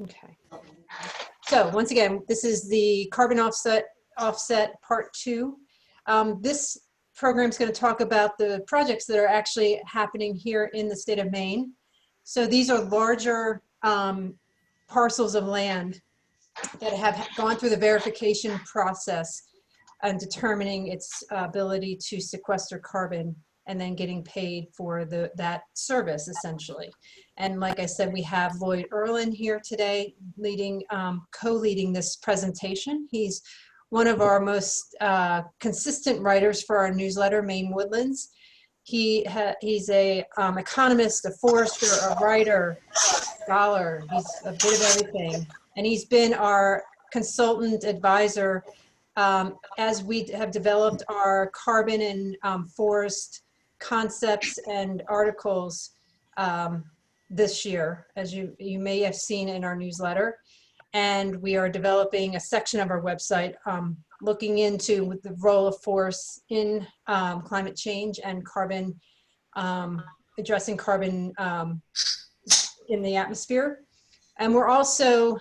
Okay. So once again, this is the carbon offset part 2. This program is going to talk about the projects that are actually happening here in the state of Maine. So these are larger parcels of land that have gone through the verification process and determining its ability to sequester carbon and then getting paid for that service essentially. And like I said, we have Lloyd Irland here today leading, co-leading this presentation. He's one of our most consistent writers for our newsletter, Maine Woodlands. He's a economist, a forester, a writer, scholar. He's a bit of everything. And he's been our consultant advisor as we have developed our carbon and forest concepts and articles this year, as you may have seen in our newsletter. And we are developing a section of our website looking into the role of forests in climate change and carbon, addressing carbon in the atmosphere. And we're also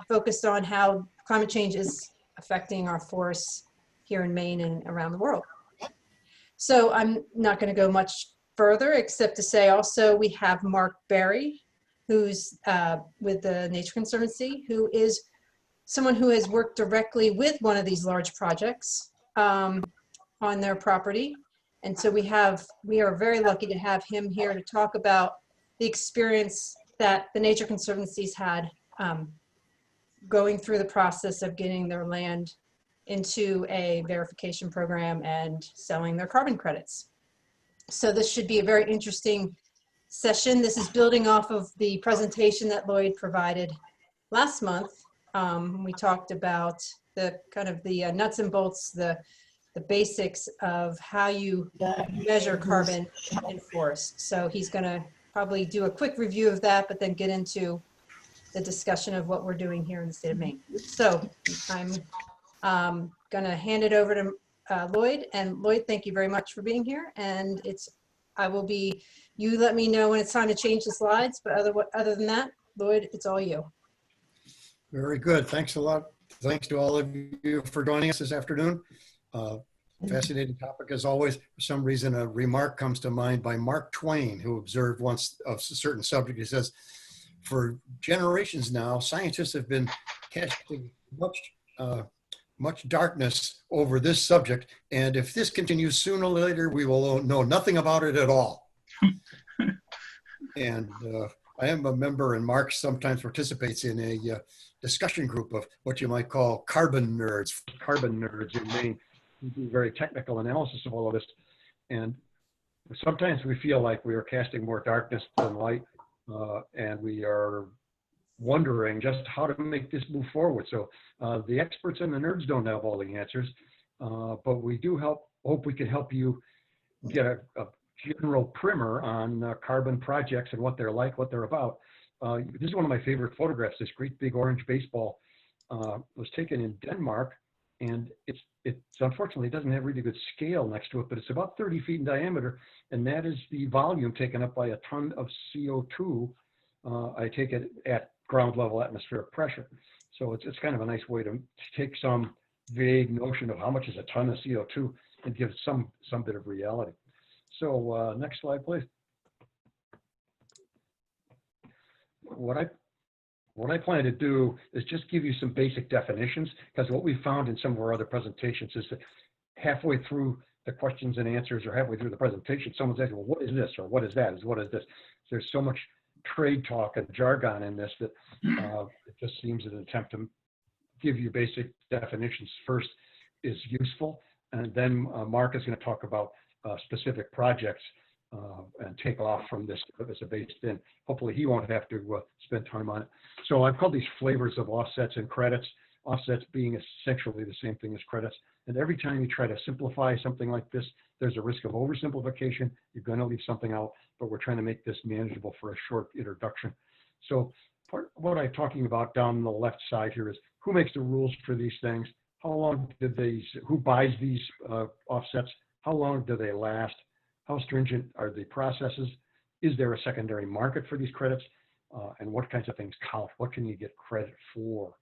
focused on how climate change is affecting our forests here in Maine and around the world. So I'm not going to go much further except to say also we have Mark Berry, who's with the Nature Conservancy, who is someone who has worked directly with one of these large projects on their property. And so we are very lucky to have him here to talk about the experience that the Nature Conservancy's had going through the process of getting their land into a verification program and selling their carbon credits. So this should be a very interesting session. This is building off of the presentation that Lloyd provided last month. We talked about the kind of the nuts and bolts, the basics of how you measure carbon in forests. So he's going to probably do a quick review of that, but then get into the discussion of what we're doing here in the state of Maine. So I'm going to hand it over to Lloyd. And Lloyd, thank you very much for being here. And you let me know when it's time to change the slides, but other than that, Lloyd, it's all you. Very good. Thanks a lot. Thanks to all of you for joining us this afternoon. Fascinating topic as always. For some reason, a remark comes to mind by Mark Twain, who observed once of a certain subject. He says, for generations now, scientists have been casting much darkness over this subject. And if this continues, sooner or later, we will know nothing about it at all. And I am a member, and Mark sometimes participates in a discussion group of what you might call carbon nerds in Maine. We do very technical analysis of all of this. And sometimes we feel like we are casting more darkness than light, and we are wondering just how to make this move forward. So the experts and the nerds don't have all the answers, but we do hope we can help you get a general primer on carbon projects and what they're like, what they're about. This is one of my favorite photographs. This great big orange baseball was taken in Denmark, and it's unfortunately, it doesn't have really good scale next to it, but it's about 30 feet in diameter, and that is the volume taken up by a ton of CO2. I take it at ground level atmospheric pressure. So it's kind of a nice way to take some vague notion of how much is a ton of CO2 and give some bit of reality. So next slide, please. What I plan to do is just give you some basic definitions, because what we found in some of our other presentations is that halfway through the questions and answers or halfway through the presentation, someone's asking, well, what is this? Or what is that? What is this? There's so much trade talk and jargon in this that it just seems an attempt to give you basic definitions first is useful. And then Mark is going to talk about specific projects and take off from this as a base spin. Hopefully he won't have to spend time on it. So I've called these flavors of offsets and credits, offsets being essentially the same thing as credits. And every time you try to simplify something like this, there's a risk of oversimplification. You're going to leave something out, but we're trying to make this manageable for a short introduction. So part of what I'm talking about down the left side here is who makes the rules for these things? How long who buys these offsets? How long do they last? How stringent are the processes? Is there a secondary market for these credits? and what kinds of things count. What can you get credit for?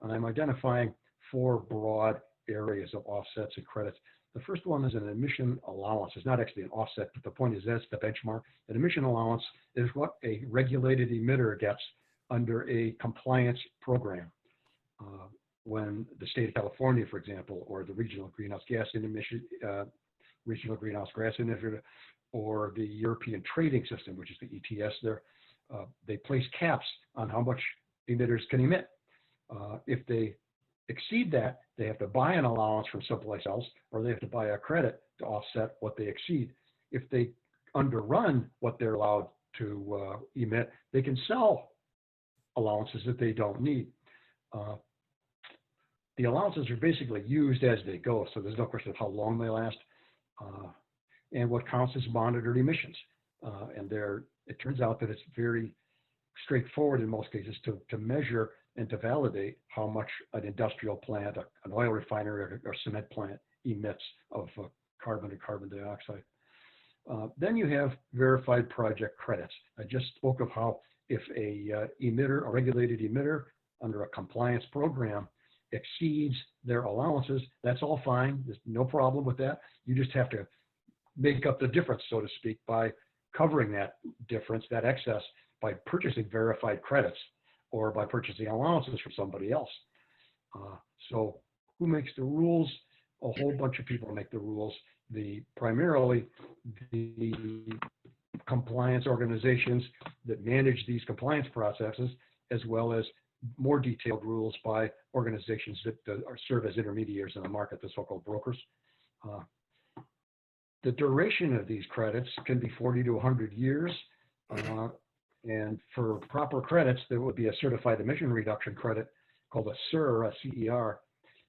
And I'm identifying 4 broad areas of offsets and credits. The first one is an emission allowance. It's not actually an offset, but the point is that's the benchmark. An emission allowance is what a regulated emitter gets under a compliance program. When the state of California, for example, or the regional greenhouse gas initiative, or the European trading system, which is the ETS there, they place caps on how much emitters can emit. If they exceed that, they have to buy an allowance from someplace else, or they have to buy a credit to offset what they exceed. If they underrun what they're allowed to emit, they can sell allowances that they don't need. The allowances are basically used as they go, so there's no question of how long they last. And what counts as monitored emissions. And it turns out that it's very straightforward in most cases to measure and to validate how much an industrial plant, an oil refinery, or cement plant emits of carbon and carbon dioxide. Then you have verified project credits. I just spoke of how if a regulated emitter under a compliance program exceeds their allowances, that's all fine. There's no problem with that. You just have to make up the difference, so to speak, by covering that difference, that excess, by purchasing verified credits or by purchasing allowances from somebody else. So who makes the rules? A whole bunch of people make the rules. Primarily the compliance organizations that manage these compliance processes, as well as more detailed rules by organizations that serve as intermediaries in the market, the so-called brokers. The duration of these credits can be 40 to 100 years. And for proper credits, there would be a certified emission reduction credit called a CER, a CER.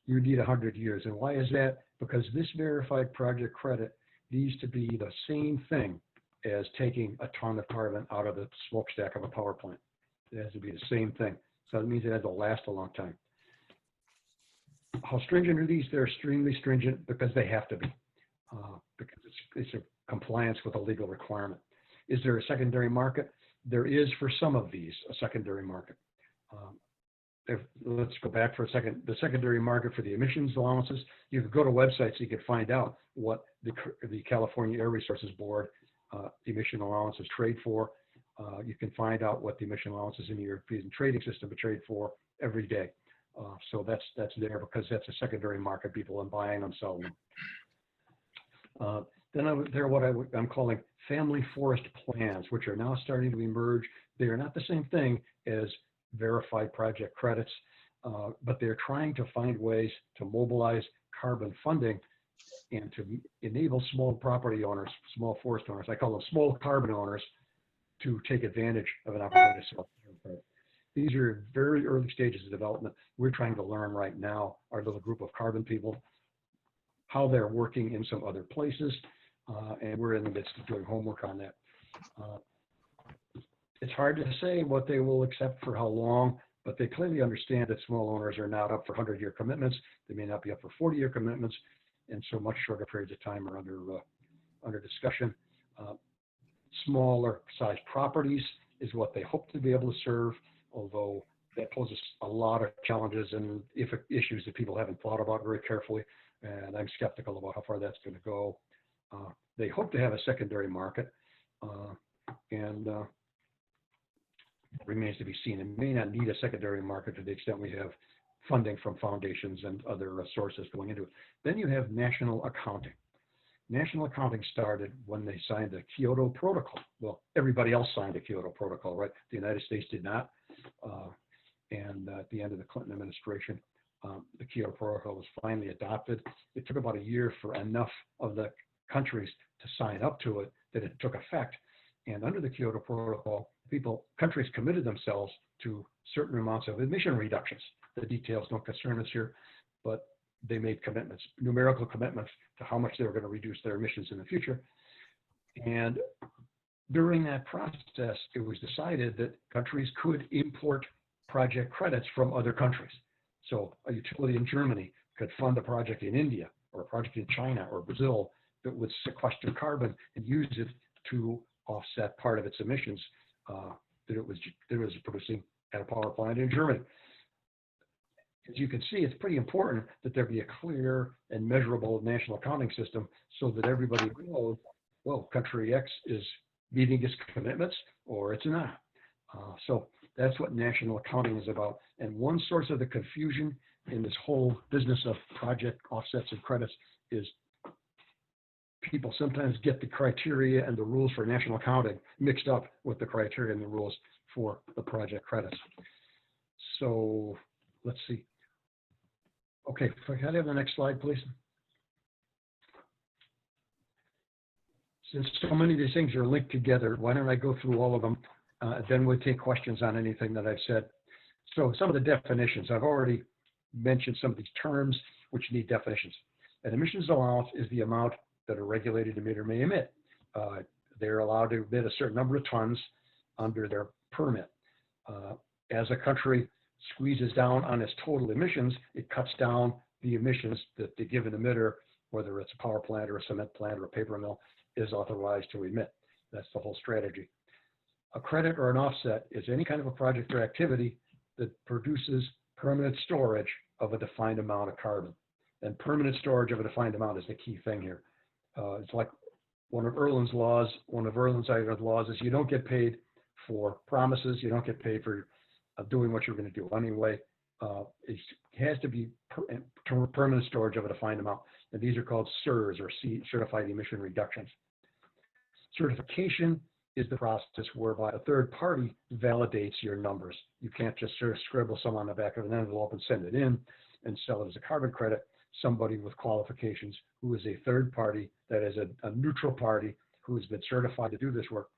You need 100 years. And why is that? Because this verified project credit needs to be the same thing as taking a ton of carbon out of the smokestack of a power plant. It has to be the same thing. So that means it has to last a long time. How stringent are these? They're extremely stringent because they have to be, because it's a compliance with a legal requirement. Is there a secondary market? There is for some of these a secondary market. Let's go back for a second. The secondary market for the emissions allowances, you can go to websites, you can find out what the California Air Resources Board emission allowances trade for. You can find out what the emission allowances in the European trading system trade for every day. So that's there because that's a secondary market. People are buying them, selling them. Then there are what I'm calling family forest plans, which are now starting to emerge. They are not the same thing as verified project credits, but they're trying to find ways to mobilize carbon funding and to enable small property owners, small forest owners, I call them small carbon owners, to take advantage of an opportunity to sell credit. These are very early stages of development. We're trying to learn right now, our little group of carbon people, how they're working in some other places, and we're in the midst of doing homework on that. It's hard to say what they will accept for how long, but they clearly understand that small owners are not up for 100-year commitments. They may not be up for 40-year commitments, and so much shorter periods of time are under discussion. Smaller size properties is what they hope to be able to serve, although that poses a lot of challenges and issues that people haven't thought about very carefully, and I'm skeptical about how far that's going to go. They hope to have a secondary market, and it remains to be seen. It may not need a secondary market to the extent we have funding from foundations and other sources going into it. Then you have national accounting. National accounting started when they signed the Kyoto Protocol. Well, everybody else signed the Kyoto Protocol, right? The United States did not. And at the end of the Clinton administration, the Kyoto Protocol was finally adopted. It took about a year for enough of the countries to sign up to it that it took effect. And under the Kyoto Protocol, countries committed themselves to certain amounts of emission reductions. The details don't concern us here, but they made commitments, numerical commitments to how much they were going to reduce their emissions in the future. And during that process, it was decided that countries could import project credits from other countries. So a utility in Germany could fund a project in India or a project in China or Brazil that would sequester carbon and use it to offset part of its emissions that it was producing at a power plant in Germany. As you can see, it's pretty important that there be a clear and measurable national accounting system so that everybody knows, well, country X is meeting its commitments or it's not. So that's what national accounting is about. And one source of the confusion in this whole business of project offsets and credits is people sometimes get the criteria and the rules for national accounting mixed up with the criteria and the rules for the project credits. So let's see. Okay, can I have the next slide, please? Since so many of these things are linked together, why don't I go through all of them? Then we'll take questions on anything that I've said. So some of the definitions, I've already mentioned some of these terms which need definitions. An emissions allowance is the amount that a regulated emitter may emit. They're allowed to emit a certain number of tons under their permit. As a country squeezes down on its total emissions, it cuts down the emissions that the given emitter, whether it's a power plant or a cement plant or a paper mill, is authorized to emit. That's the whole strategy. A credit or an offset is any kind of a project or activity that produces permanent storage of a defined amount of carbon. And permanent storage of a defined amount is the key thing here. It's like one of Irland's laws, Ireland laws is you don't get paid for promises, you don't get paid for doing what you're going to do anyway. It has to be permanent storage of a defined amount. And these are called CERs, or Certified Emission Reductions. Certification is the process whereby a third party validates your numbers. You can't just sort of scribble some on the back of an envelope and send it in and sell it as a carbon credit. Somebody with qualifications who is a third party, that is a neutral party who has been certified to do this work,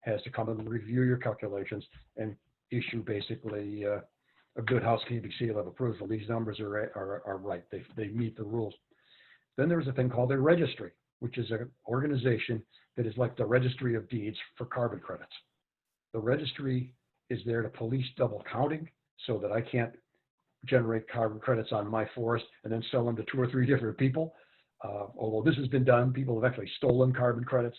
has to come and review your calculations and issue basically a good housekeeping seal of approval. These numbers are right. They meet the rules. Then there's a thing called a registry, which is an organization that is like the registry of deeds for carbon credits. The registry is there to police double counting so that I can't generate carbon credits on my forest and then sell them to 2 or 3 different people. Although this has been done, people have actually stolen carbon credits.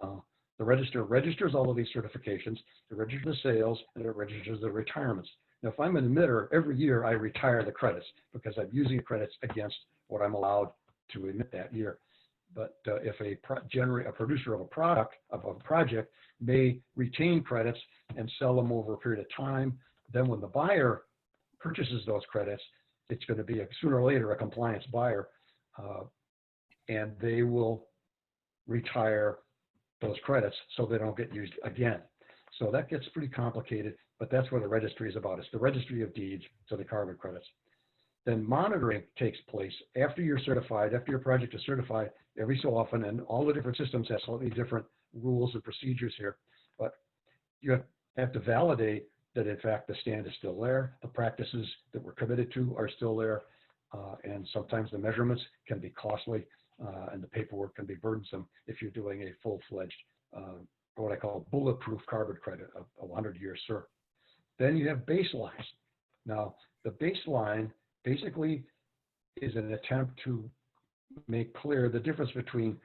The register registers all of these certifications, it registers the sales, and it registers the retirements. Now, if I'm an emitter, every year I retire the credits because I'm using the credits against what I'm allowed to emit that year. But if a producer of a product, of a project, may retain credits and sell them over a period of time, then when the buyer purchases those credits, it's going to be sooner or later a compliance buyer, and they will retire those credits so they don't get used again. So that gets pretty complicated, but that's what the registry is about. It's the registry of deeds to the carbon credits. Then monitoring takes place after you're certified, after your project is certified every so often, and all the different systems have slightly different rules and procedures here, but you have to validate that in fact the stand is still there, the practices that we're committed to are still there, and sometimes the measurements can be costly, and the paperwork can be burdensome if you're doing a full-fledged, what I call bulletproof carbon credit, a 100-year CER. Then you have baselines. Now, the baseline basically is an attempt to make clear the difference between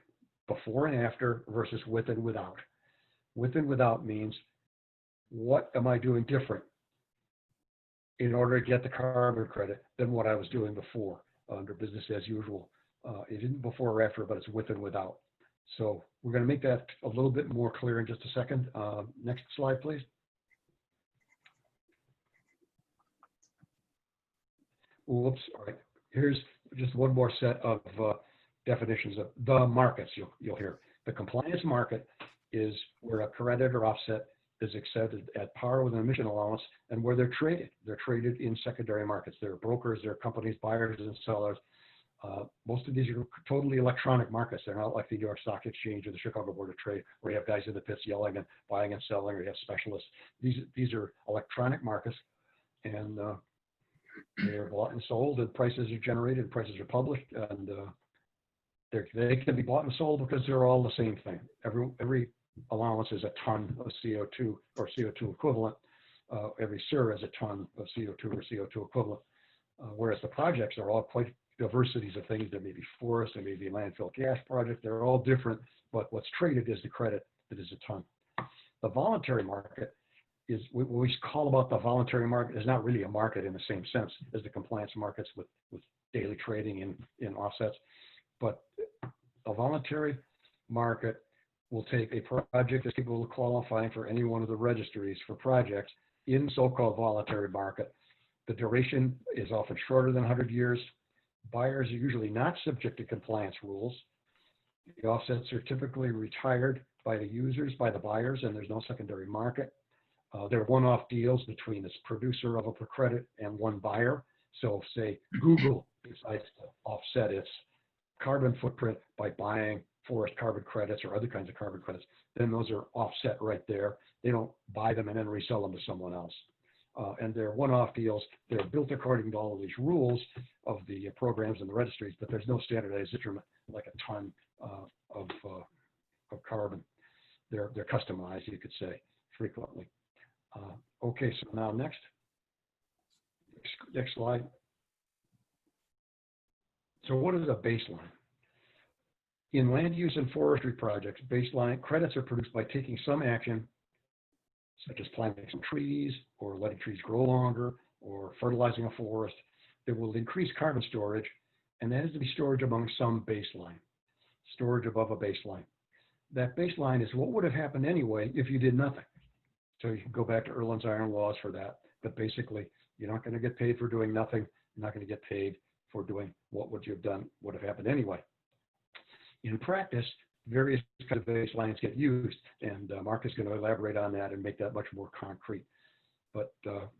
before and after versus with and without. With and without means, what am I doing different in order to get the carbon credit than what I was doing before under business as usual? It isn't before or after, but it's with and without. So we're going to make that a little bit more clear in just a second. Next slide, please. Whoops, all right. Here's just one more set of definitions of the markets you'll hear. The compliance market is where a credit or offset is accepted at par with an emission allowance and where they're traded. They're traded in secondary markets. There are brokers, there are companies, buyers and sellers. Most of these are totally electronic markets. They're not like the New York Stock Exchange or the Chicago Board of Trade, where you have guys in the pits yelling and buying and selling, or you have specialists. These are electronic markets, and they're bought and sold, and prices are generated, prices are published, and they can be bought and sold because they're all the same thing. Every allowance is a ton of CO2 or CO2 equivalent. Every CER is a ton of CO2 or CO2 equivalent. Whereas the projects are all quite diversities of things. There may be forest, there may be landfill gas project. They're all different, but what's traded is the credit that is a ton. The voluntary market is what we call about the voluntary market is not really a market in the same sense as the compliance markets with daily trading in offsets. But a voluntary market will take a project that's capable of qualifying for any one of the registries for projects in so-called voluntary market. The duration is often shorter than 100 years. Buyers are usually not subject to compliance rules. The offsets are typically retired by the users, by the buyers, and there's no secondary market. They're one-off deals between this producer of a credit and one buyer. So say Google decides to offset its carbon footprint by buying forest carbon credits or other kinds of carbon credits, then those are offset right there. They don't buy them and then resell them to someone else. And they're one-off deals. They're built according to all of these rules of the programs and the registries, but there's no standardized instrument like a ton of carbon. They're customized, you could say, frequently. Okay, so now next slide. So what is a baseline? In land use and forestry projects, baseline credits are produced by taking some action, such as planting some trees or letting trees grow longer or fertilizing a forest that will increase carbon storage, and that is to be storage among some baseline, storage above a baseline. That baseline is what would have happened anyway if you did nothing. So you can go back to Irland's iron laws for that, but basically you're not going to get paid for doing nothing. You're not going to get paid for doing what would you have done would have happened anyway. In practice, various kinds of baselines get used, and Mark is going to elaborate on that and make that much more concrete. But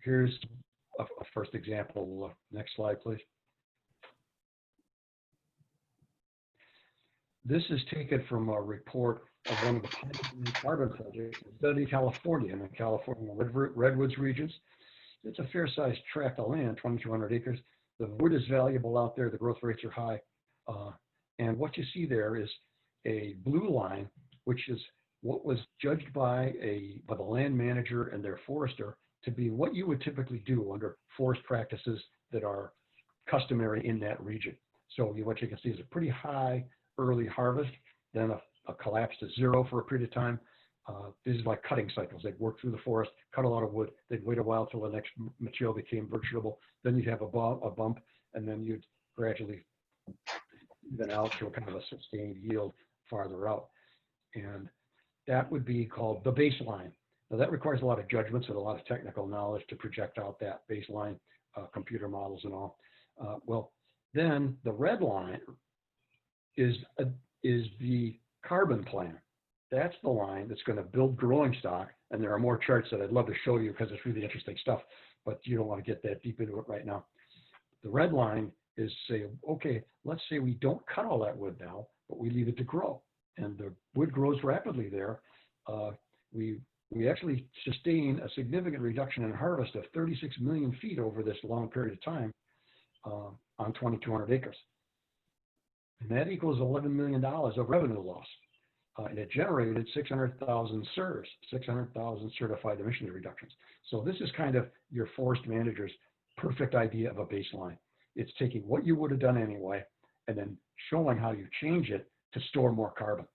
here's a first example. Next slide, please. This is taken from a report of one of the carbon projects in California, in the California redwoods regions. It's a fair-sized tract of land, 2,200 acres. The wood is valuable out there. The growth rates are high. And what you see there is a blue line, which is what was judged by the land manager and their forester to be what you would typically do under forest practices that are customary in that region. So what you can see is a pretty high early harvest, then a collapse to zero for a period of time. This is like cutting cycles. They'd work through the forest, cut a lot of wood. They'd wait a while till the next material became vegetable. Then you'd have a bump, and then you'd gradually even out to a kind of a sustained yield farther out. And that would be called the baseline. Now that requires a lot of judgments and a lot of technical knowledge to project out that baseline, computer models and all. Well, then the red line is the carbon plan. That's the line that's going to build growing stock. And there are more charts that I'd love to show you because it's really interesting stuff, but you don't want to get that deep into it right now. The red line is say, okay, let's say we don't cut all that wood now, but we leave it to grow. And the wood grows rapidly there. We actually sustain a significant reduction in harvest of 36 million feet over this long period of time on 2,200 acres. And that equals $11 million of revenue loss. And it generated 600,000 CERs, 600,000 certified emissions reductions. So this is kind of your forest manager's perfect idea of a baseline. It's taking what you would have done anyway and then showing how you change it to store more carbon.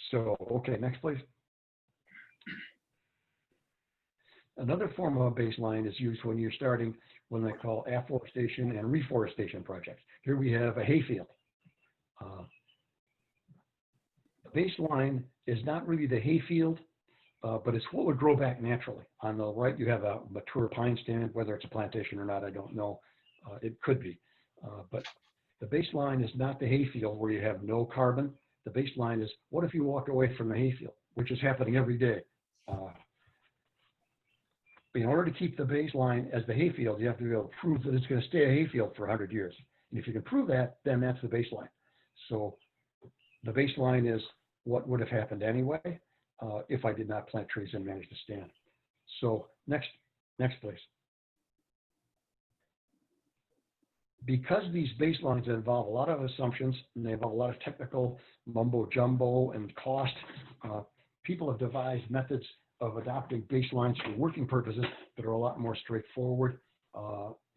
So, okay, next please. Another form of a baseline is used when you're starting what they call afforestation and reforestation projects. Here we have a hayfield. The baseline is not really the hayfield, but it's what would grow back naturally. On the right, you have a mature pine stand. Whether it's a plantation or not, I don't know. It could be. But the baseline is not the hayfield where you have no carbon. The baseline is, what if you walked away from the hayfield, which is happening every day? In order to keep the baseline as the hayfield, you have to be able to prove that it's going to stay a hayfield for 100 years. And if you can prove that, then that's the baseline. So the baseline is what would have happened anyway if I did not plant trees and manage to stand. So next please. Because these baselines involve a lot of assumptions and they involve a lot of technical mumbo jumbo and cost, people have devised methods of adopting baselines for working purposes that are a lot more straightforward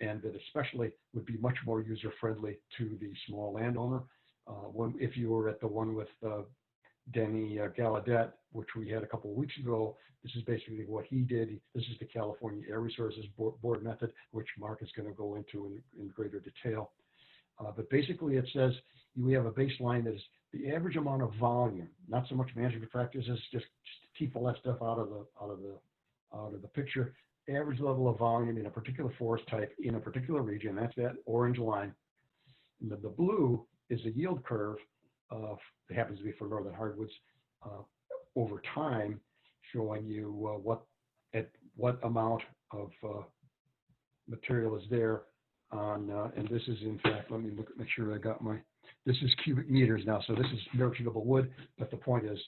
and that especially would be much more user-friendly to the small landowner. If you were at the one with Denny Gallaudet, which we had a couple of weeks ago. This is basically what he did. This is the California Air Resources Board method, which Mark is going to go into in greater detail. But basically it says we have a baseline that is the average amount of volume, not so much management practices, just to keep all that stuff out of the picture. Average level of volume in a particular forest type in a particular region. That's that orange line. And the blue is a yield curve of, it happens to be for northern hardwoods, over time, showing you what amount of material is there on, and this is in fact, let me make sure I got this is cubic meters now, so this is merchantable wood, but the point is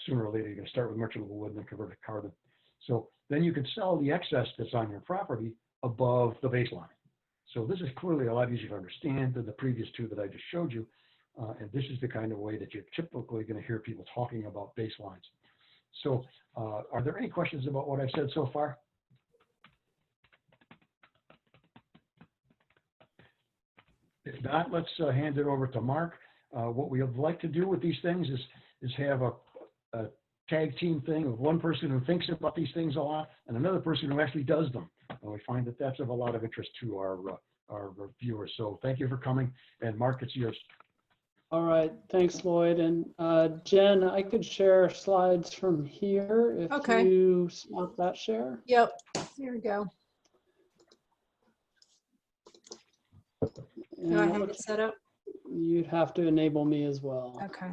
sooner or later you're going to start with merchantable wood and then convert to carbon. So then you can sell the excess that's on your property above the baseline. So this is clearly a lot easier to understand than the previous two that I just showed you. And this is the kind of way that you're typically going to hear people talking about baselines. So are there any questions about what I've said so far? If not, let's hand it over to Mark. What we would like to do with these things is have a tag team thing of one person who thinks about these things a lot and another person who actually does them. And we find that that's of a lot of interest to our viewers. So thank you for coming. And Mark, it's yours. All right, thanks, Lloyd. And Jen, I could share slides from here if you stop that share. Yep, here we go. Do I have it set up? You'd have to enable me as well. Okay.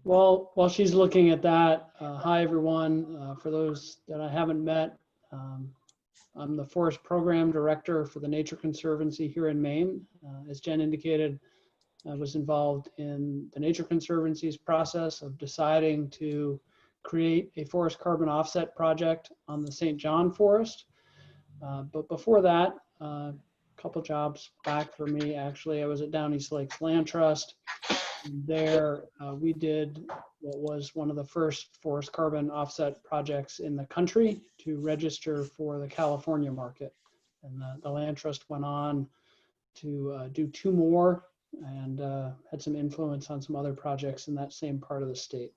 Well, while she's looking at that, hi everyone. For those that I haven't met, I'm the Forest Program Director for the Nature Conservancy here in Maine. As Jen indicated, I was involved in the Nature Conservancy's process of deciding to create a forest carbon offset project on the St. John Forest. But before that, a couple jobs back for me, actually, I was at Down East Lakes Land Trust. There, we did what was one of the first forest carbon offset projects in the country to register for the California market. And the Land Trust went on to do 2 more and had some influence on some other projects in that same part of the state.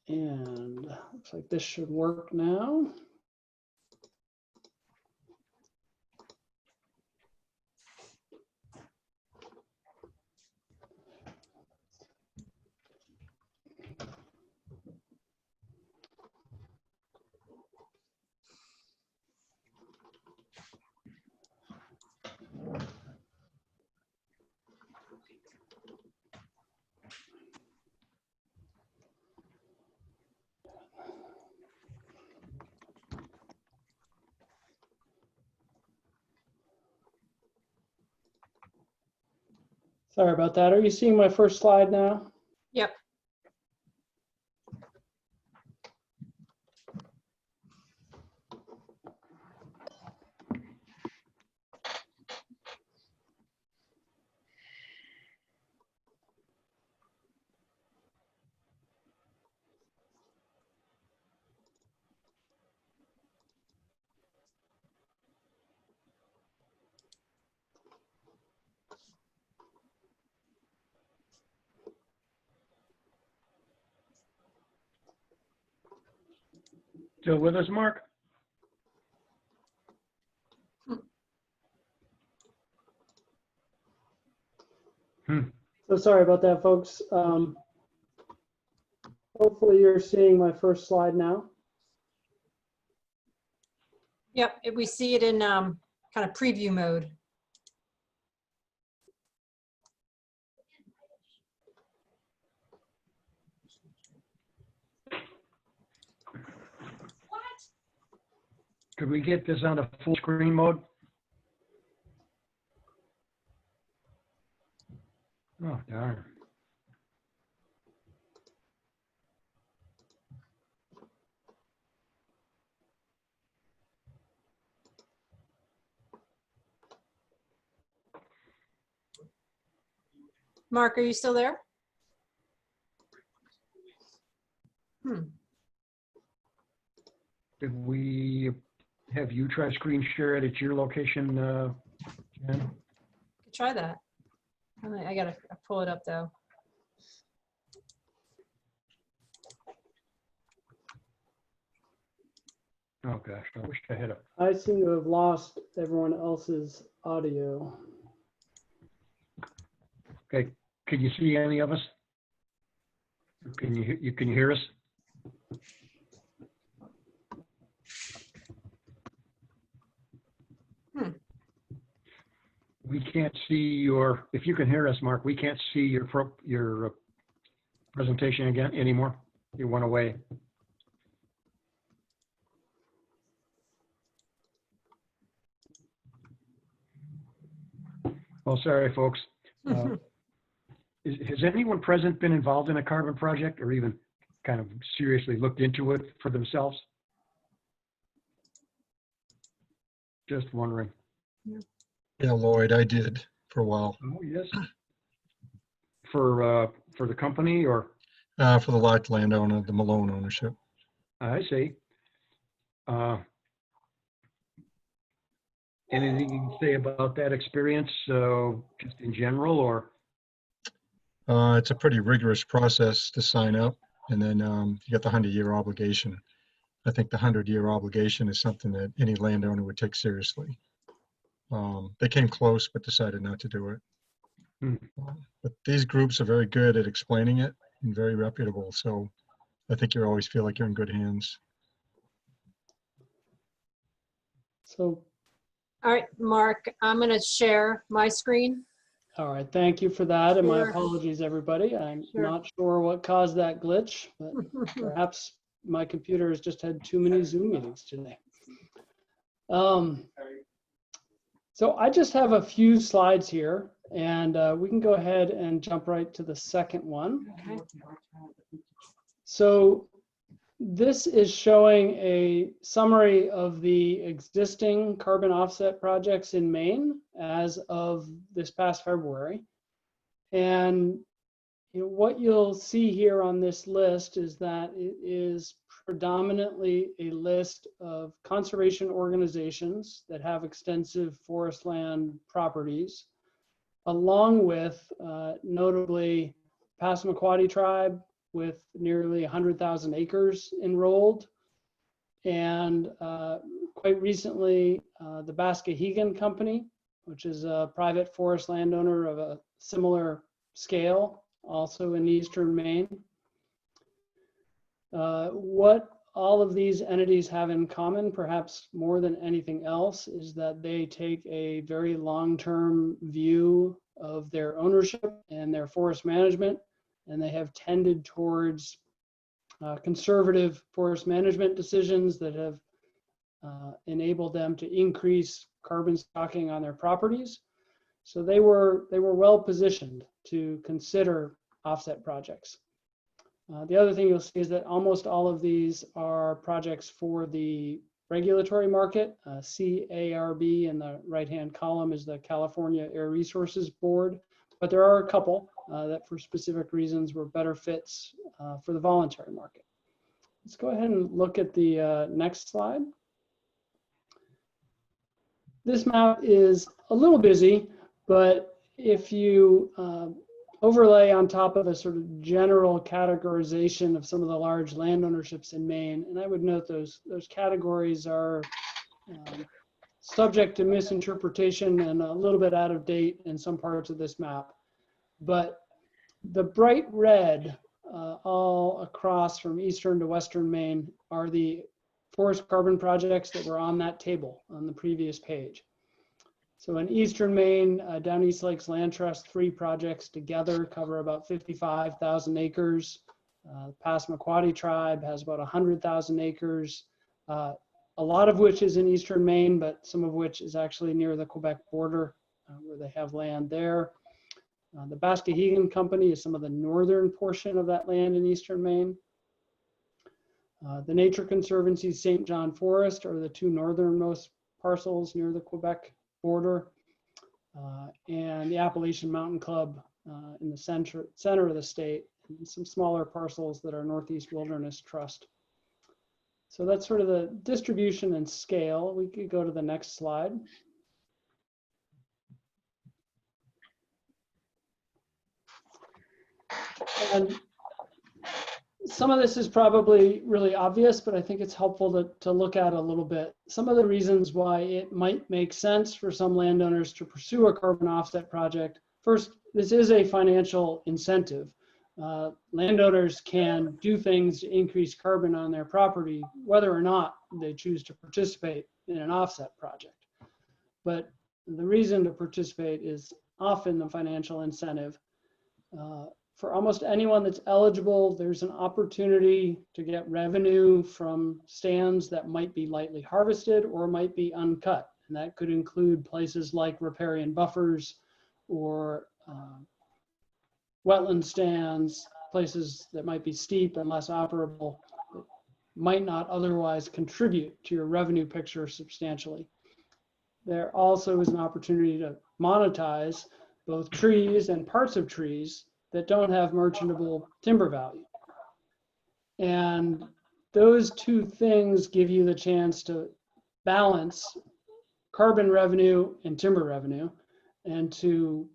And looks like this should work now. Sorry about that. Are you seeing my first slide now? Yep. Still with us, Mark? So sorry about that, folks. Hopefully you're seeing my first slide now. Yep, we see it in kind of preview mode. Could we get this on a full screen mode? Oh, darn. Mark, are you still there? Did we have you try screen share it at your location, Jen? Try that. I gotta pull it up though. Oh gosh, I wish I had a, I seem to have lost everyone else's audio. okay, can you see any of us? Can you hear us? We can't see your, if you can hear us, Mark, we can't see your presentation again anymore. You went away. Well, sorry, folks. Has anyone present been involved in a carbon project or even kind of seriously looked into it for themselves? Just wondering. Yeah, Lloyd, I did for a while. Oh, yes. For the company, or? For the large landowner, the Malone ownership. I see. Anything you can say about that experience, just in general, or? It's a pretty rigorous process to sign up, and then you get the 100-year obligation. I think the 100-year obligation is something that any landowner would take seriously. They came close, but decided not to do it. But these groups are very good at explaining it and very reputable. So I think you always feel like you're in good hands. So, All right, Mark, I'm going to share my screen. all right, thank you for that. And my Sure. apologies, everybody. I'm Sure. not sure what caused that glitch, but perhaps my computer has just had too many Zoom meetings today. So I just have a few slides here, and we can go ahead and jump right to the second one. Okay. So this is showing a summary of the existing carbon offset projects in Maine as of this past February. And what you'll see here on this list is that it is predominantly a list of conservation organizations that have extensive forest land properties, along with notably Passamaquoddy tribe with nearly 100,000 acres enrolled, and quite recently the Bascahegan Company, which is a private forest landowner of a similar scale, also in eastern Maine. What all of these entities have in common, perhaps more than anything else, is that they take a very long-term view of their ownership and their forest management, and they have tended towards conservative forest management decisions that have enabled them to increase carbon stocking on their properties. So they were well positioned to consider offset projects. The other thing you'll see is that almost all of these are projects for the regulatory market. CARB in the right-hand column is the California Air Resources Board, but there are a couple that for specific reasons were better fits for the voluntary market. Let's go ahead and look at the next slide. This map is a little busy, but if you overlay on top of a sort of general categorization of some of the large land ownerships in Maine, and I would note those categories are subject to misinterpretation and a little bit out of date in some parts of this map. But the bright red all across from eastern to western Maine are the forest carbon projects that were on that table on the previous page. So in eastern Maine, Down East Lakes Land Trust, 3 projects together cover about 55,000 acres. Passamaquoddy tribe has about 100,000 acres, a lot of which is in eastern Maine, but some of which is actually near the Quebec border where they have land there. The Bascahegan Company is some of the northern portion of that land in eastern Maine. The Nature Conservancy's St. John Forest are the 2 northernmost parcels near the Quebec border, and the Appalachian Mountain Club in the center of the state, and some smaller parcels that are Northeast Wilderness Trust. So that's sort of the distribution and scale. We could go to the next slide. And Some of this is probably really obvious, but I think it's helpful to look at a little bit. Some of the reasons why it might make sense for some landowners to pursue a carbon offset project. First, this is a financial incentive. Landowners can do things to increase carbon on their property, whether or not they choose to participate in an offset project. But the reason to participate is often the financial incentive. For almost anyone that's eligible, there's an opportunity to get revenue from stands that might be lightly harvested or might be uncut. And that could include places like riparian buffers or wetland stands, places that might be steep and less operable, that might not otherwise contribute to your revenue picture substantially. There also is an opportunity to monetize both trees and parts of trees that don't have merchantable timber value. And those two things give you the chance to balance carbon revenue and timber revenue, and to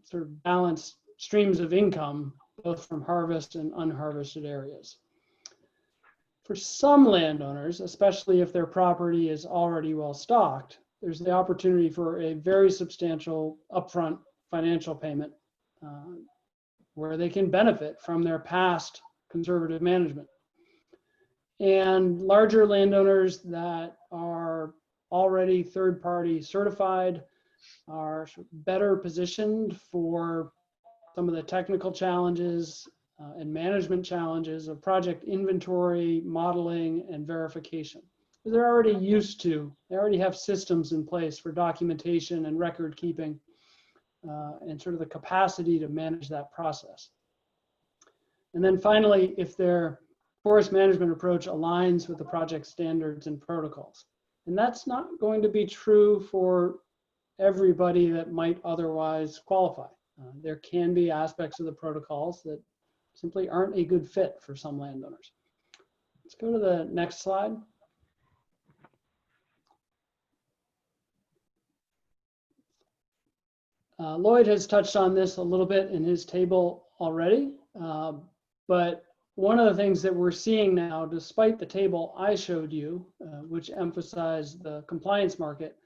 sort of balance streams of income, both from harvest and unharvested areas. For some landowners, especially if their property is already well stocked, there's the opportunity for a very substantial upfront financial payment where they can benefit from their past conservative management. And larger landowners that are already third-party certified are better positioned for some of the technical challenges and management challenges of project inventory, modeling, and verification. They're already used to, they already have systems in place for documentation and record keeping and sort of the capacity to manage that process. And then finally, if their forest management approach aligns with the project standards and protocols. And that's not going to be true for everybody that might otherwise qualify. There can be aspects of the protocols that simply aren't a good fit for some landowners. Let's go to the next slide. Lloyd has touched on this a little bit in his table already, but one of the things that we're seeing now, despite the table I showed you, which emphasized the compliance market,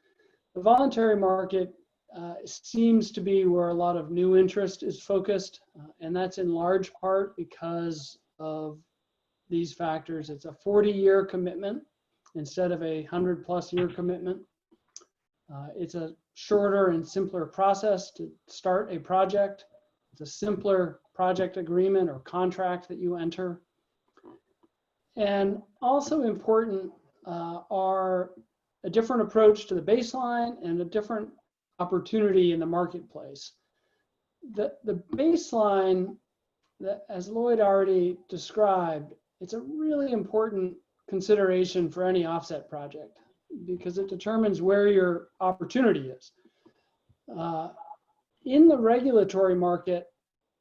the voluntary market seems to be where a lot of new interest is focused, and that's in large part because of these factors. It's a 40-year commitment instead of a 100+ year commitment. It's a shorter and simpler process to start a project. It's a simpler project agreement or contract that you enter. And also important are a different approach to the baseline and a different opportunity in the marketplace. The baseline, that, as Lloyd already described, it's a really important consideration for any offset project because it determines where your opportunity is. In the regulatory market,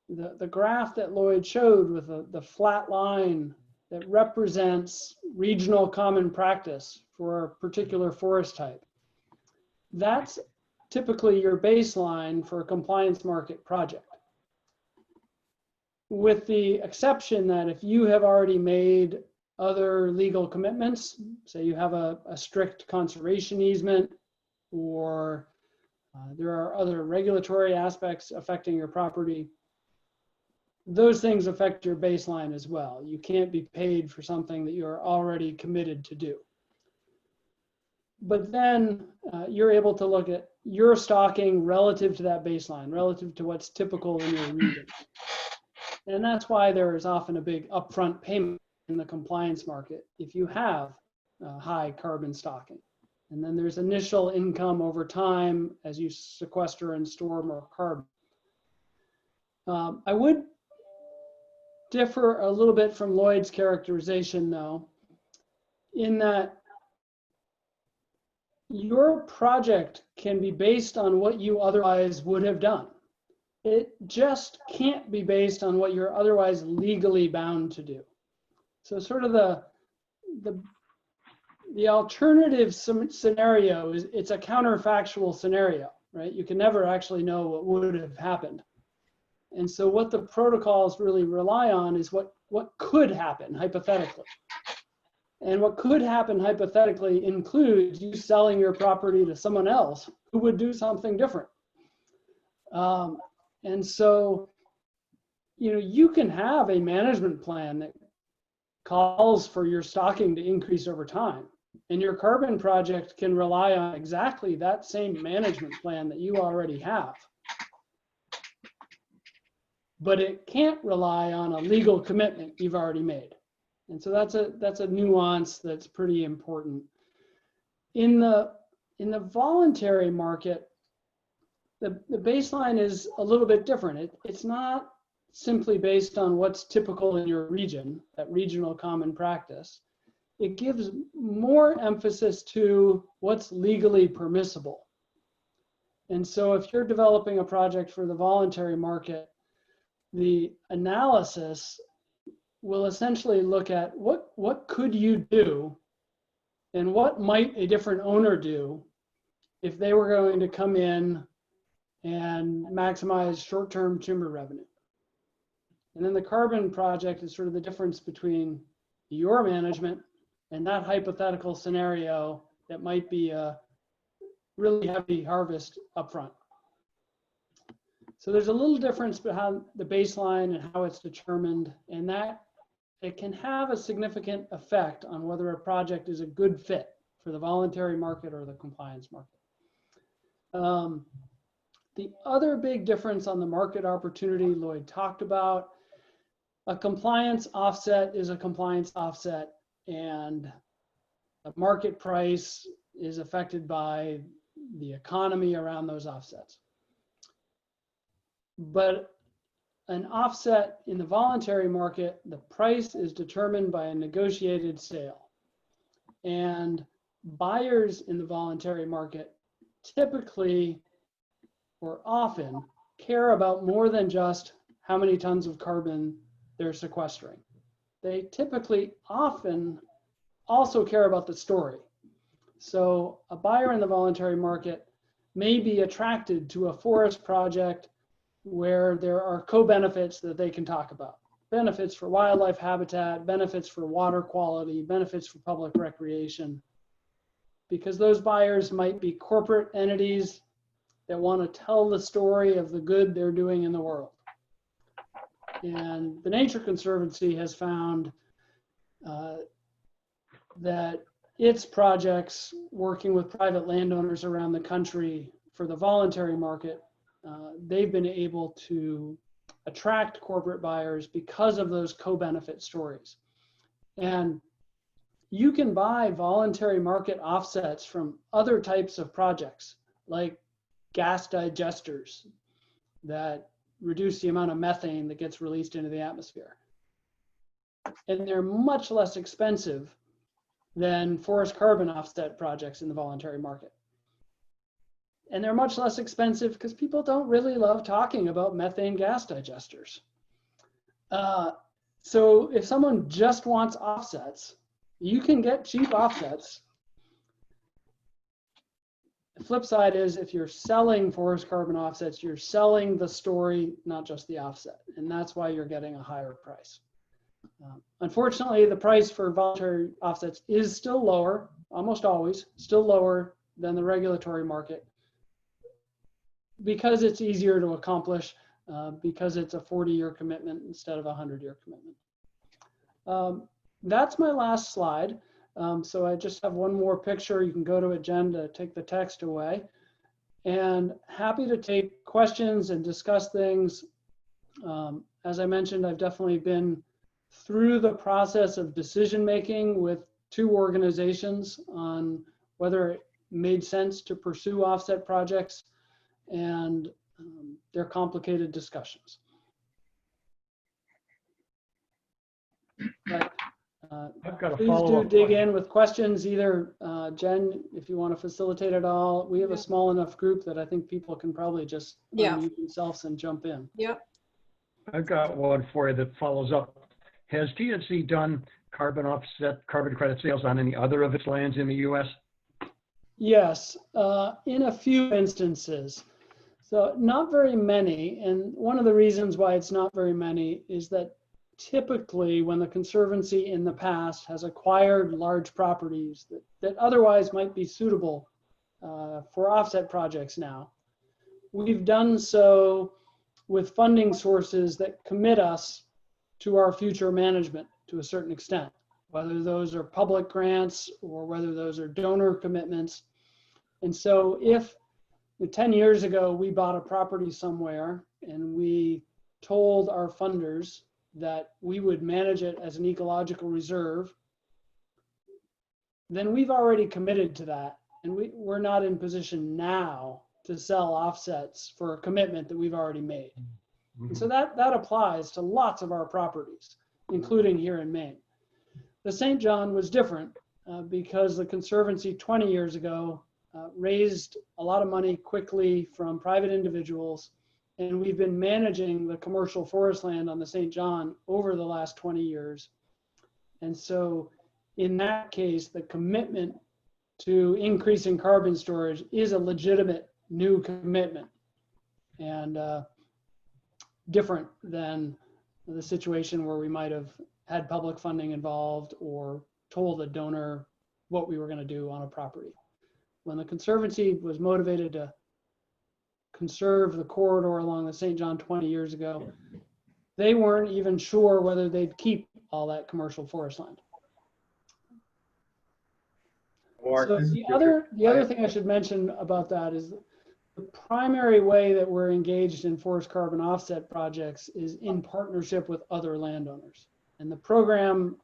the graph that Lloyd showed with the flat line that represents regional common practice for a particular forest type, that's typically your baseline for a compliance market project. With the exception that if you have already made other legal commitments, say you have a strict conservation easement, or there are other regulatory aspects affecting your property, those things affect your baseline as well. You can't be paid for something that you're already committed to do. But then you're able to look at your stocking relative to that baseline, relative to what's typical in your region. And that's why there is often a big upfront payment in the compliance market if you have high carbon stocking. And then there's initial income over time as you sequester and store more carbon. I would differ a little bit from Lloyd's characterization, though, in that your project can be based on what you otherwise would have done. It just can't be based on what you're otherwise legally bound to do. So sort of the alternative scenario is it's a counterfactual scenario, right? You can never actually know what would have happened. And so what the protocols really rely on is what what could happen hypothetically. And what could happen hypothetically includes you selling your property to someone else who would do something different. And so, you can have a management plan that calls for your stocking to increase over time. And your carbon project can rely on exactly that same management plan that you already have. But it can't rely on a legal commitment you've already made. And so that's a nuance that's pretty important. In the voluntary market, the baseline is a little bit different. It's not simply based on what's typical in your region, that regional common practice. It gives more emphasis to what's legally permissible. And so if you're developing a project for the voluntary market, the analysis will essentially look at what could you do and what might a different owner do if they were going to come in and maximize short-term timber revenue. And then the carbon project is sort of the difference between your management and that hypothetical scenario that might be a really heavy harvest upfront. So there's a little difference between the baseline and how it's determined, and that it can have a significant effect on whether a project is a good fit for the voluntary market or the compliance market. The other big difference on the market opportunity Lloyd talked about, a compliance offset is a compliance offset, and the market price is affected by the economy around those offsets. But an offset in the voluntary market, the price is determined by a negotiated sale. And buyers in the voluntary market typically or often care about more than just how many tons of carbon they're sequestering. They typically often also care about the story. So a buyer in the voluntary market may be attracted to a forest project where there are co-benefits that they can talk about. Benefits for wildlife habitat, benefits for water quality, benefits for public recreation. Because those buyers might be corporate entities that want to tell the story of the good they're doing in the world. And the Nature Conservancy has found that its projects working with private landowners around the country for the voluntary market, they've been able to attract corporate buyers because of those co-benefit stories. And you can buy voluntary market offsets from other types of projects, like gas digesters that reduce the amount of methane that gets released into the atmosphere. And they're much less expensive than forest carbon offset projects in the voluntary market. And they're much less expensive because people don't really love talking about methane gas digesters. So if someone just wants offsets, you can get cheap offsets. The flip side is if you're selling forest carbon offsets, you're selling the story, not just the offset. And that's why you're getting a higher price. Unfortunately, the price for voluntary offsets is still lower, almost always, still lower than the regulatory market because it's easier to accomplish, because it's a 40-year commitment instead of a 100-year commitment. That's my last slide. So I just have one more picture. You can go to it, Jen, to take the text away. And happy to take questions and discuss things. As I mentioned, I've definitely been through the process of decision-making with 2 organizations on whether it made sense to pursue offset projects, and they're complicated discussions. But, I've got a please follow-up do dig question. in with questions, either Jen, if you want to facilitate it all. We have a small enough group that I think people can probably just unmute themselves and jump in. Yep. I've got one for you that follows up. Has TNC done carbon offset, carbon credit sales on any other of its lands in the U.S.? Yes, in a few instances. So not very many. And one of the reasons why it's not very many is that typically when the Conservancy in the past has acquired large properties that otherwise might be suitable for offset projects now, we've done so with funding sources that commit us to our future management to a certain extent, whether those are public grants or whether those are donor commitments. And so if 10 years ago we bought a property somewhere and we told our funders that we would manage it as an ecological reserve, then we've already committed to that. And we're not in position now to sell offsets for a commitment that we've already made. And so that applies to lots of our properties, including here in Maine. The St. John was different because the Conservancy 20 years ago raised a lot of money quickly from private individuals, and we've been managing the commercial forest land on the St. John over the last 20 years. And so in that case, the commitment to increasing carbon storage is a legitimate new commitment and different than the situation where we might have had public funding involved or told a donor what we were going to do on a property. When the Conservancy was motivated to conserve the corridor along the St. John 20 years ago, they weren't even sure whether they'd keep all that commercial forest land. Mark, So the other thing I should mention about that is the primary way that we're engaged in forest carbon offset projects is in partnership with other landowners. And the program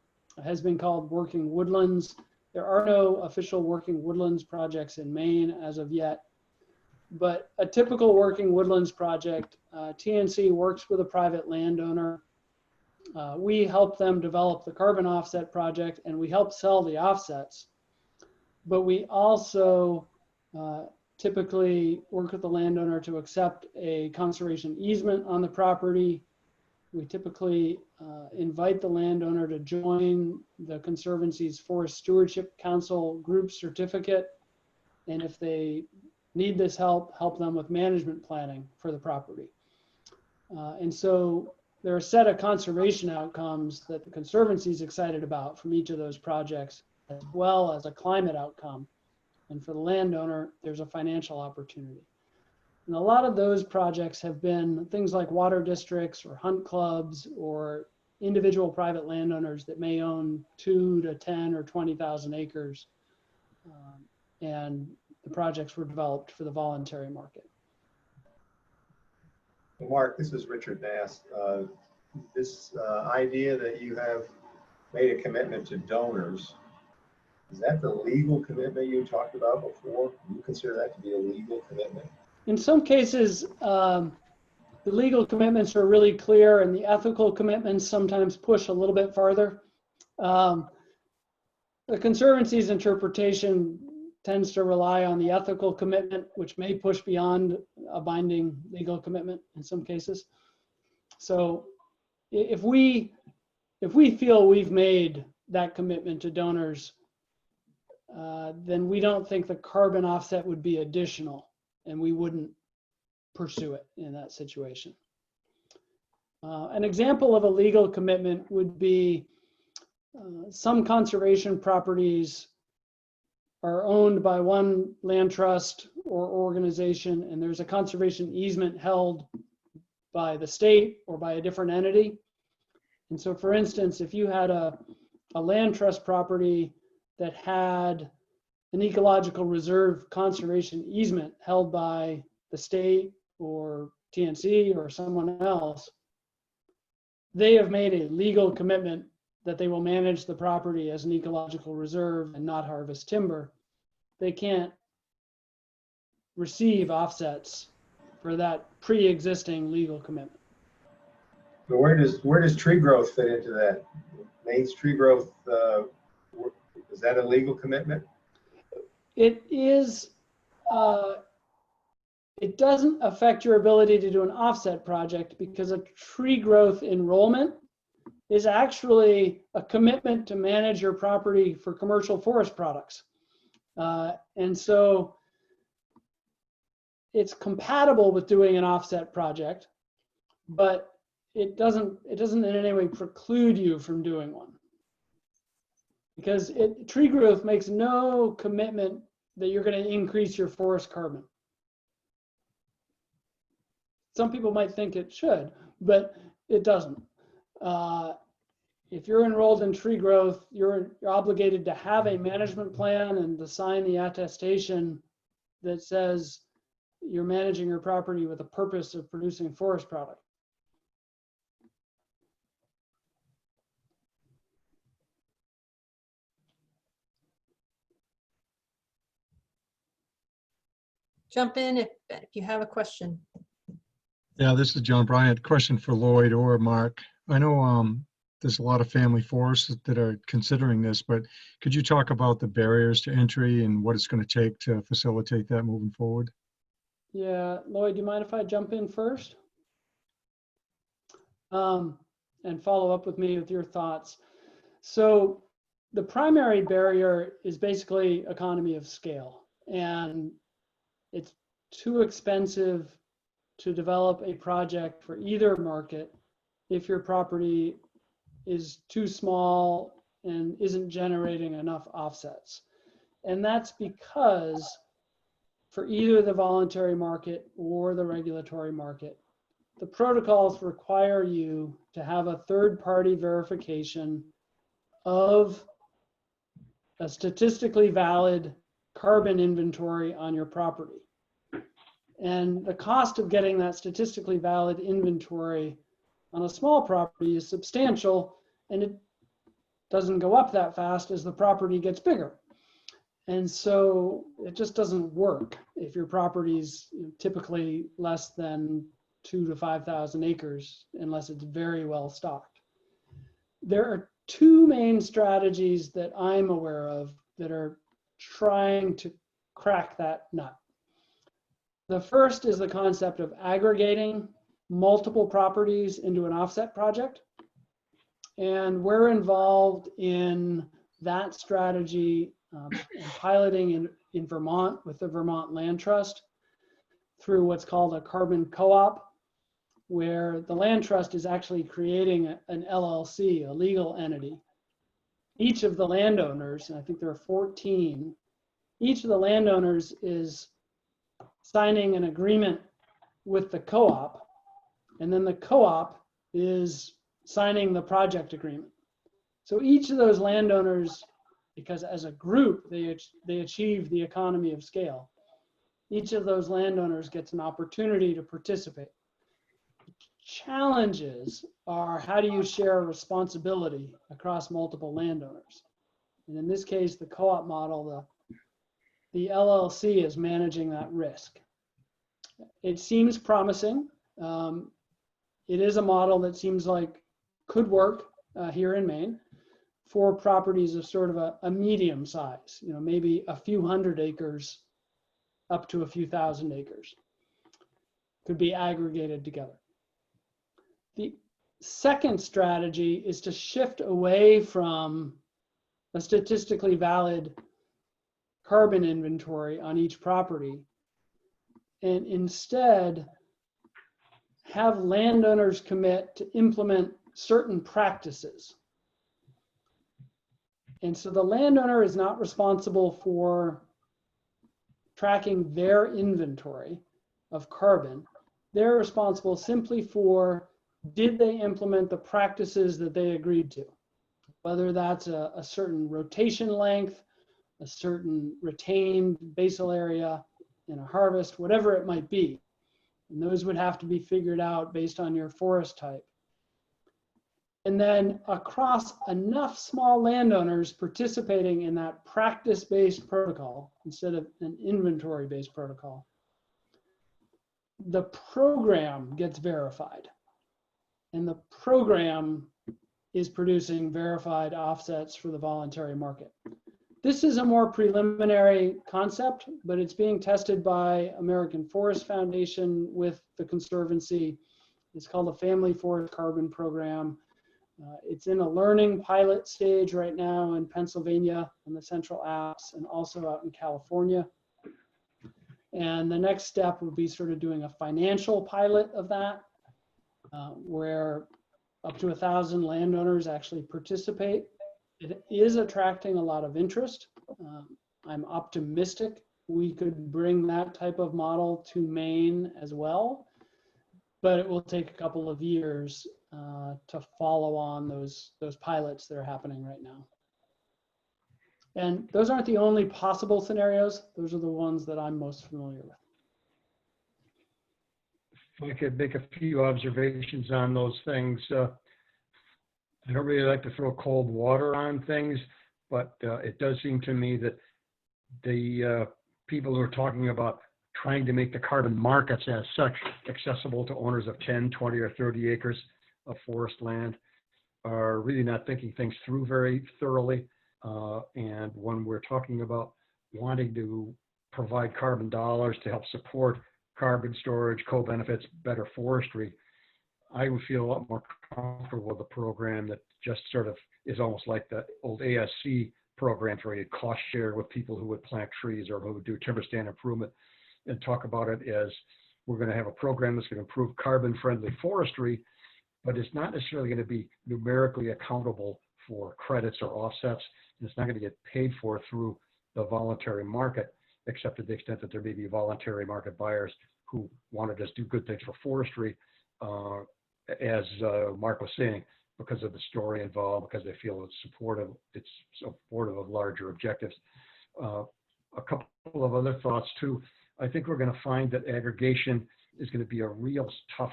has been called Working Woodlands. There are no official Working Woodlands projects in Maine as of yet. But a typical Working Woodlands project, TNC works with a private landowner. We help them develop the carbon offset project and we help sell the offsets. But we also typically work with the landowner to accept a conservation easement on the property. We typically invite the landowner to join the Conservancy's Forest Stewardship Council group certificate. And if they need this help, help them with management planning for the property. And so there are a set of conservation outcomes that the Conservancy is excited about from each of those projects, as well as a climate outcome. And for the landowner, there's a financial opportunity. And a lot of those projects have been things like water districts or hunt clubs or individual private landowners that may own 2 to 10 or 20,000 acres. And the projects were developed for the voluntary market. Mark, this is Richard Bass. This idea that you have made a commitment to donors, is that the legal commitment you talked about before? Do you consider that to be a legal commitment? In some cases, the legal commitments are really clear and the ethical commitments sometimes push a little bit farther. The Conservancy's interpretation tends to rely on the ethical commitment, which may push beyond a binding legal commitment in some cases. So if we feel we've made that commitment to donors, then we don't think the carbon offset would be additional and we wouldn't pursue it in that situation. An example of a legal commitment would be some conservation properties are owned by one land trust or organization, and there's a conservation easement held by the state or by a different entity. And so, for instance, if you had a land trust property that had an ecological reserve conservation easement held by the state or TNC or someone else, they have made a legal commitment that they will manage the property as an ecological reserve and not harvest timber. They can't receive offsets for that pre-existing legal commitment. So where does tree growth fit into that? Maine's tree growth, is that a legal commitment? It is, it doesn't affect your ability to do an offset project because a tree growth enrollment is actually a commitment to manage your property for commercial forest products. And so it's compatible with doing an offset project, but it doesn't in any way preclude you from doing one. Because tree growth makes no commitment that you're going to increase your forest carbon. Some people might think it should, but it doesn't. If you're enrolled in tree growth, you're obligated to have a management plan and to sign the attestation that says you're managing your property with a purpose of producing forest product. Jump in if you have a question. Yeah, this is John Bryant. Question for Lloyd or Mark. I know there's a lot of family forests that are considering this, but could you talk about the barriers to entry and what it's going to take to facilitate that moving forward? Yeah, Lloyd, do you mind if I jump in first? And follow up with me with your thoughts. So the primary barrier is basically economy of scale, and it's too expensive to develop a project for either market if your property is too small and isn't generating enough offsets. And that's because for either the voluntary market or the regulatory market, the protocols require you to have a third-party verification of a statistically valid carbon inventory on your property. And the cost of getting that statistically valid inventory on a small property is substantial, and it doesn't go up that fast as the property gets bigger. And so it just doesn't work if your property's typically less than 2,000 to 5,000 acres, unless it's very well stocked. There are two main strategies that I'm aware of that are trying to crack that nut. The first is the concept of aggregating multiple properties into an offset project. And we're involved in that strategy and piloting in Vermont with the Vermont Land Trust through what's called a carbon co-op, where the land trust is actually creating an LLC, a legal entity. Each of the landowners, and I think there are 14, each of the landowners is signing an agreement with the co-op, and then the co-op is signing the project agreement. So each of those landowners, because as a group, they achieve the economy of scale, each of those landowners gets an opportunity to participate. Challenges are, how do you share responsibility across multiple landowners? And in this case, the co-op model, the LLC is managing that risk. It seems promising. It is a model that seems like could work here in Maine for properties of sort of a medium size, maybe a few hundred acres up to a few thousand acres could be aggregated together. The second strategy is to shift away from a statistically valid carbon inventory on each property and instead have landowners commit to implement certain practices. And so the landowner is not responsible for tracking their inventory of carbon. They're responsible simply for, did they implement the practices that they agreed to? Whether that's a certain rotation length, a certain retained basal area in a harvest, whatever it might be. And those would have to be figured out based on your forest type. And then across enough small landowners participating in that practice-based protocol instead of an inventory-based protocol, the program gets verified. And the program is producing verified offsets for the voluntary market. This is a more preliminary concept, but it's being tested by American Forest Foundation with the Conservancy. It's called the Family Forest Carbon Program. It's in a learning pilot stage right now in Pennsylvania and the Central Alps, and also out in California. And the next step would be sort of doing a financial pilot of that. where up to 1,000 landowners actually participate. It is attracting a lot of interest. I'm optimistic we could bring that type of model to Maine as well, but it will take a couple of years to follow on those pilots that are happening right now. And those aren't the only possible scenarios. Those are the ones that I'm most familiar with. If I could make a few observations on those things. I don't really like to throw cold water on things, but it does seem to me that the people who are talking about trying to make the carbon markets as such accessible to owners of 10, 20, or 30 acres of forest land are really not thinking things through very thoroughly. And when we're talking about wanting to provide carbon dollars to help support carbon storage, co-benefits, better forestry, I would feel a lot more comfortable with a program that just sort of is almost like the old ASC programs where you cost share with people who would plant trees or who would do timber stand improvement, and talk about it as we're going to have a program that's going to improve carbon-friendly forestry, but it's not necessarily going to be numerically accountable for credits or offsets. And it's not going to get paid for through the voluntary market, except to the extent that there may be voluntary market buyers who want to just do good things for forestry, as Mark was saying, because of the story involved, because they feel it's supportive of larger objectives. A couple of other thoughts too. I think we're going to find that aggregation is going to be a real tough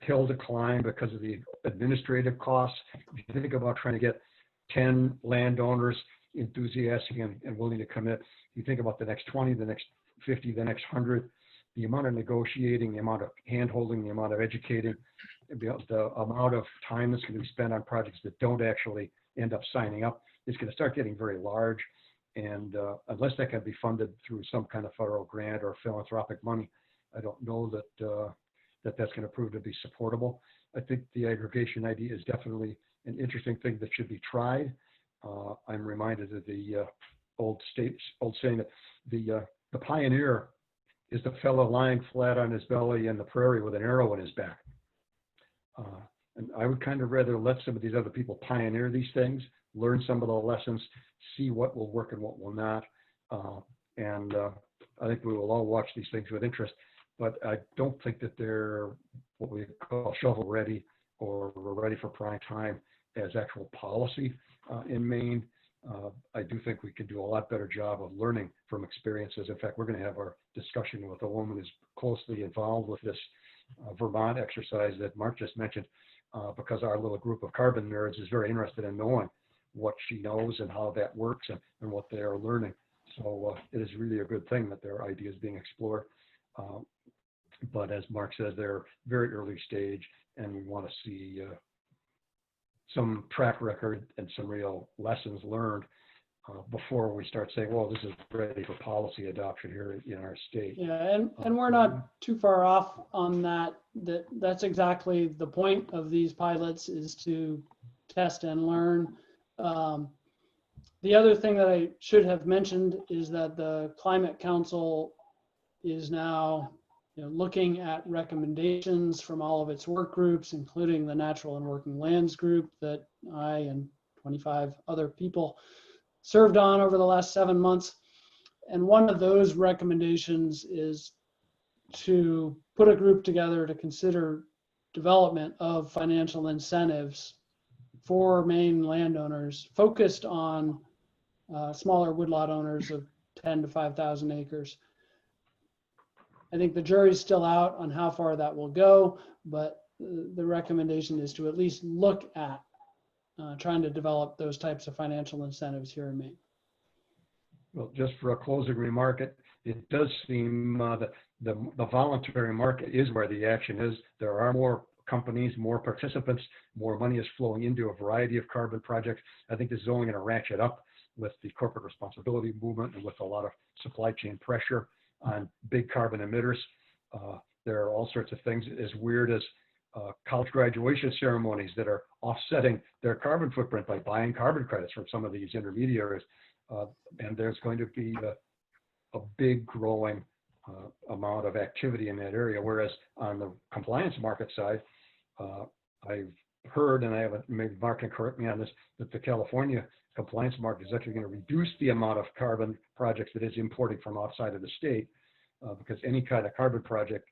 hill to climb because of the administrative costs. If you think about trying to get 10 landowners enthusiastic and willing to commit, you think about the next 20, the next 50, the next 100, the amount of negotiating, the amount of hand-holding, the amount of educating, the amount of time that's going to be spent on projects that don't actually end up signing up is going to start getting very large. And unless that can be funded through some kind of federal grant or philanthropic money, I don't know that that's going to prove to be supportable. I think the aggregation idea is definitely an interesting thing that should be tried. I'm reminded of the old saying that the pioneer is the fellow lying flat on his belly in the prairie with an arrow in his back. And I would kind of rather let some of these other people pioneer these things, learn some of the lessons, see what will work and what will not. And I think we will all watch these things with interest, but I don't think that they're what we call shovel ready or we're ready for prime time as actual policy in Maine. I do think we can do a lot better job of learning from experiences. In fact, we're going to have our discussion with a woman who's closely involved with this Vermont exercise that Mark just mentioned, because our little group of carbon nerds is very interested in knowing what she knows and how that works and what they are learning. So it is really a good thing that there are ideas being explored. But as Mark says, they're very early stage, and we want to see some track record and some real lessons learned before we start saying, well, this is ready for policy adoption here in our state. Yeah, and we're not too far off on that. That's exactly the point of these pilots, is to test and learn. The other thing that I should have mentioned is that the Climate Council is now looking at recommendations from all of its work groups, including the Natural and Working Lands group that I and 25 other people served on over the last 7 months. And one of those recommendations is to put a group together to consider development of financial incentives for Maine landowners focused on smaller woodlot owners of 10 to 5,000 acres. I think the jury's still out on how far that will go, but the recommendation is to at least look at trying to develop those types of financial incentives here in Maine. Well, just for a closing remark, it does seem that the voluntary market is where the action is. There are more companies, more participants, more money is flowing into a variety of carbon projects. I think this is only going to ratchet up with the corporate responsibility movement and with a lot of supply chain pressure on big carbon emitters. There are all sorts of things as weird as college graduation ceremonies that are offsetting their carbon footprint by buying carbon credits from some of these intermediaries. And there's going to be a big growing amount of activity in that area. Whereas on the compliance market side, I've heard, and I haven't, maybe Mark can correct me on this, that the California compliance market is actually going to reduce the amount of carbon projects that is importing from outside of the state, because any kind of carbon project,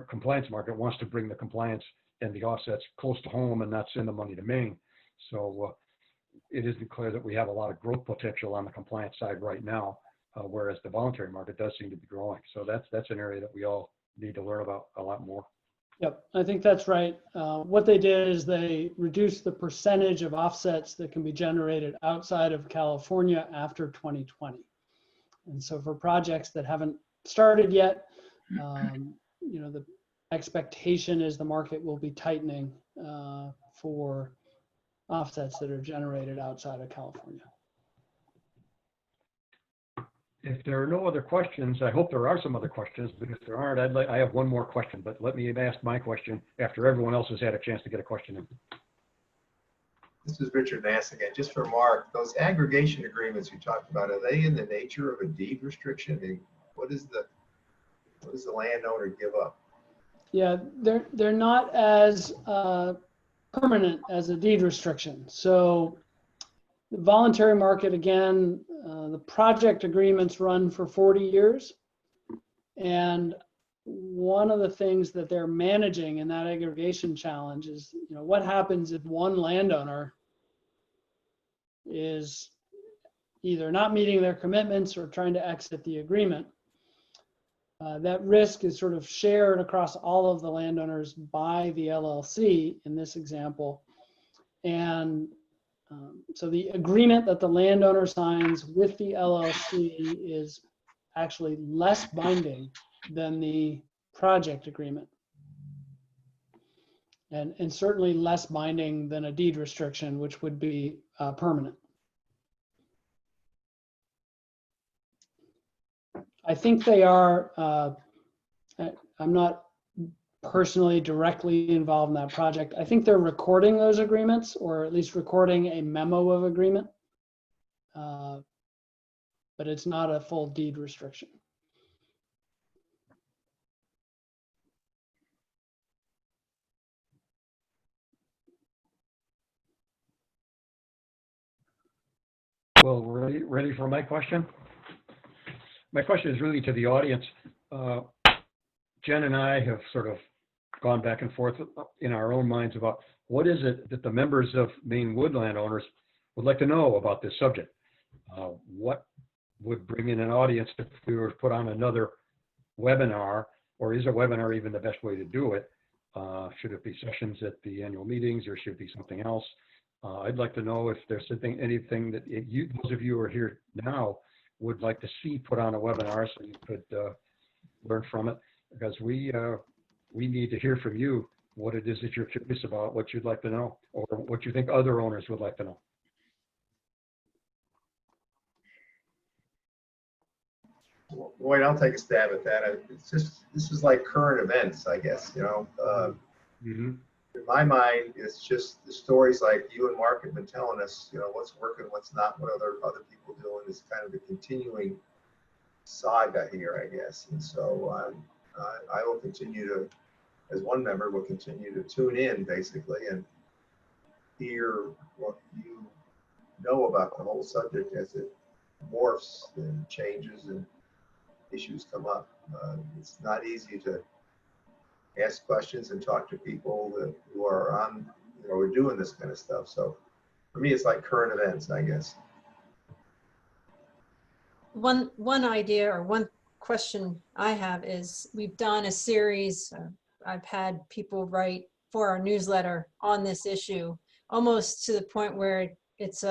compliance market wants to bring the compliance and the offsets close to home and not send the money to Maine. So it isn't clear that we have a lot of growth potential on the compliance side right now, whereas the voluntary market does seem to be growing. So that's an area that we all need to learn about a lot more. Yep, I think that's right. What they did is they reduced the percentage of offsets that can be generated outside of California after 2020. And so for projects that haven't started yet, you know, the expectation is the market will be tightening for offsets that are generated outside of California. If there are no other questions, I hope there are some other questions, but if there aren't, I have one more question, but let me ask my question after everyone else has had a chance to get a question in. This is Richard Nass again. Just for Mark, those aggregation agreements you talked about, are they in the nature of a deed restriction? And what does the landowner give up? Yeah, they're not as permanent as a deed restriction. So the voluntary market, again, the project agreements run for 40 years. And one of the things that they're managing in that aggregation challenge is, you know, what happens if one landowner is either not meeting their commitments or trying to exit the agreement. That risk is sort of shared across all of the landowners by the LLC in this example. And so the agreement that the landowner signs with the LLC is actually less binding than the project agreement. And certainly less binding than a deed restriction, which would be permanent. I think they are, I'm not personally directly involved in that project. I think they're recording those agreements, or at least recording a memo of agreement, but it's not a full deed restriction. Well, ready for my question? My question is really to the audience. Jen and I have sort of gone back and forth in our own minds about what is it that the members of Maine woodland owners would like to know about this subject. What would bring in an audience if we were to put on another webinar, or is a webinar even the best way to do it? Should it be sessions at the annual meetings, or should it be something else? I'd like to know if there's anything that those of you who are here now would like to see put on a webinar so you could learn from it, because we need to hear from you what it is that you're curious about, what you'd like to know, or what you think other owners would like to know. Lloyd, I'll take a stab at that. It's just, this is like current events, I guess, you know. In my mind, it's just the stories like you and Mark have been telling us, you know, what's working, what's not, what other people doing, is kind of a continuing saga here, I guess. And so I will continue to, as one member, will continue to tune in basically and hear what you know about the whole subject as it morphs and changes and issues come up. It's not easy to ask questions and talk to people who are on, you know, we're doing this kind of stuff. So for me, it's like current events, I guess. One idea or one question I have is, we've done a series, I've had people write for our newsletter on this issue, almost to the point where it's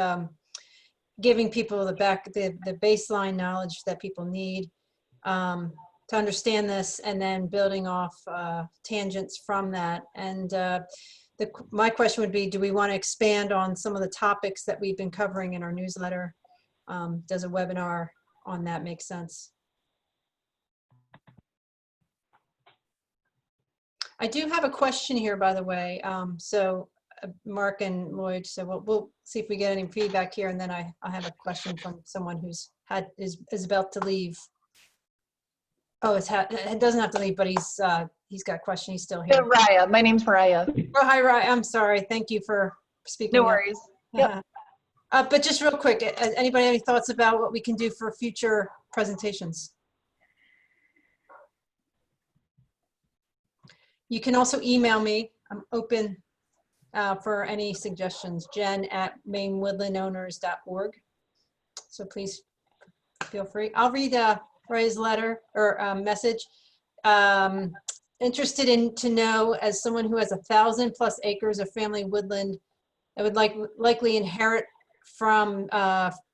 giving people the baseline knowledge that people need to understand this, and then building off tangents from that. And my question would be, do we want to expand on some of the topics that we've been covering in our newsletter? Does a webinar on that make sense? I do have a question here, by the way. Mark and Lloyd, so we'll see if we get any feedback here, and then I have a question from someone who's is about to leave. Oh, it doesn't have to leave, but he's got a question. He's still Yeah, here. Raya. My name's Mariah. Oh, hi, Ryan. I'm sorry. Thank you for speaking No up. worries. Yep. But just real quick, anybody have any thoughts about what we can do for future presentations? You can also email me. I'm open for any suggestions. jen@mainwoodlandowners.org. So please feel free. I'll read Ray's letter or message. Interested in to know, as someone who has 1,000+ acres of family woodland, I would likely inherit from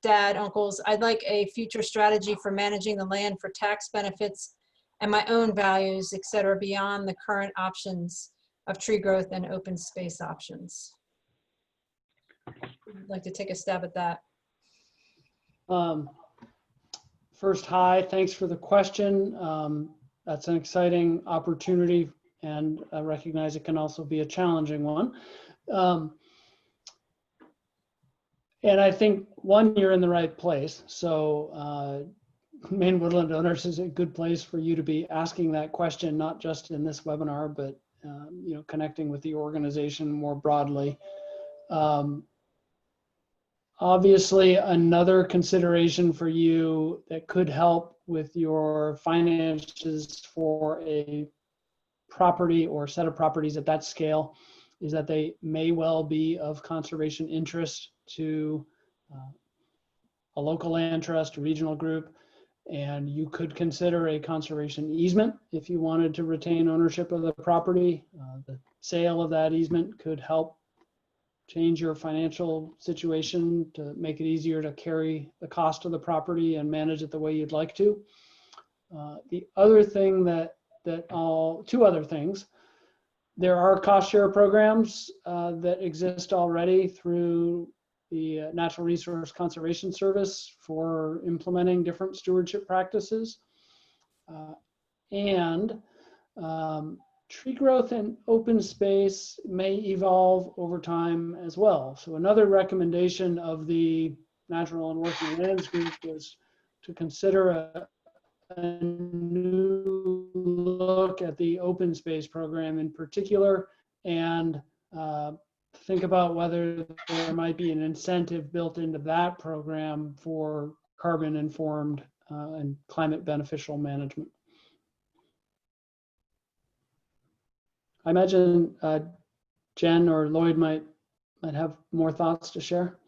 dad, uncles. I'd like a future strategy for managing the land for tax benefits and my own values, et cetera, beyond the current options of tree growth and open space options. I'd like to take a stab at that. First, hi, thanks for the question. That's an exciting opportunity, and I recognize it can also be a challenging one. And I think, one, you're in the right place. So Maine Woodland Owners is a good place for you to be asking that question, not just in this webinar, but connecting with the organization more broadly. Obviously, another consideration for you that could help with your finances for a property or set of properties at that scale is that they may well be of conservation interest to a local land trust, a regional group, and you could consider a conservation easement if you wanted to retain ownership of the property. The sale of that easement could help change your financial situation to make it easier to carry the cost of the property and manage it the way you'd like to. The other thing two other things. There are cost share programs that exist already through the Natural Resource Conservation Service for implementing different stewardship practices. Tree growth and open space may evolve over time as well. So another recommendation of the Natural and Working Lands Group was to consider a new look at the open space program in particular, and think about whether there might be an incentive built into that program for carbon informed and climate beneficial management. I imagine Jen or Lloyd might have more thoughts to share.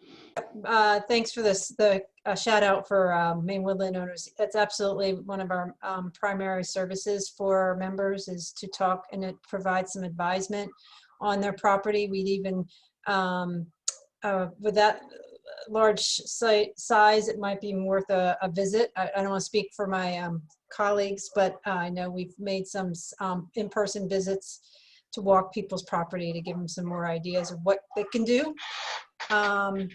Thanks for this, the shout out for Maine Woodland Owners. That's absolutely one of our primary services for our members, is to talk and it provides some advisement on their property. We'd even, with that large site size, it might be worth a visit. I don't want to speak for my colleagues, but I know we've made some in-person visits to walk people's property to give them some more ideas of what they can do. And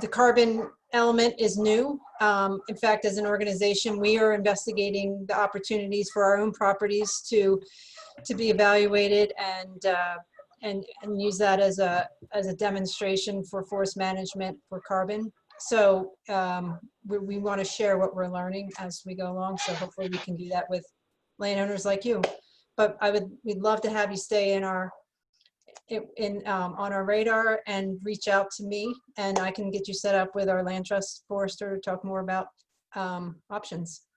the carbon element is new. In fact, as an organization, we are investigating the opportunities for our own properties to be evaluated and use that as a demonstration for forest management for carbon. So we want to share what we're learning as we go along. So hopefully we can do that with landowners like you. But we'd love to have you stay on our radar and reach out to me, and I can get you set up with our land trust forester to talk more about options.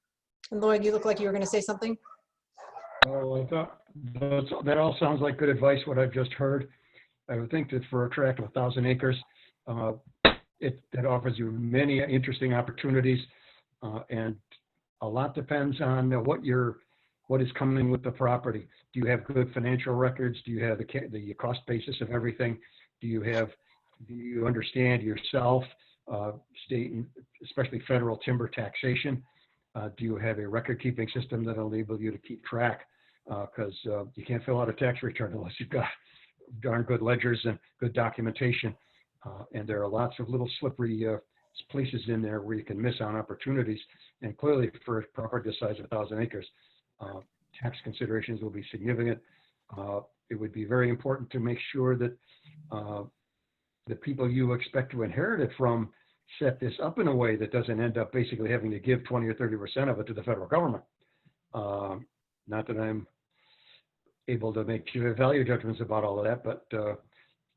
And Lloyd, you look like you were going to say something. Oh, I thought that all sounds like good advice, what I've just heard. I would think that for a tract of 1,000 acres, that offers you many interesting opportunities, and a lot depends on what is coming with the property. Do you have good financial records? Do you have the cost basis of everything? Do you understand yourself, state and especially federal timber taxation? Do you have a record keeping system that will enable you to keep track? Because you can't fill out a tax return unless you've got darn good ledgers and good documentation. And there are lots of little slippery places in there where you can miss on opportunities. And clearly for a property the size of 1,000 acres, tax considerations will be significant. It would be very important to make sure that the people you expect to inherit it from set this up in a way that doesn't end up basically having to give 20 or 30% of it to the federal government. Not that I'm able to make value judgments about all of that, but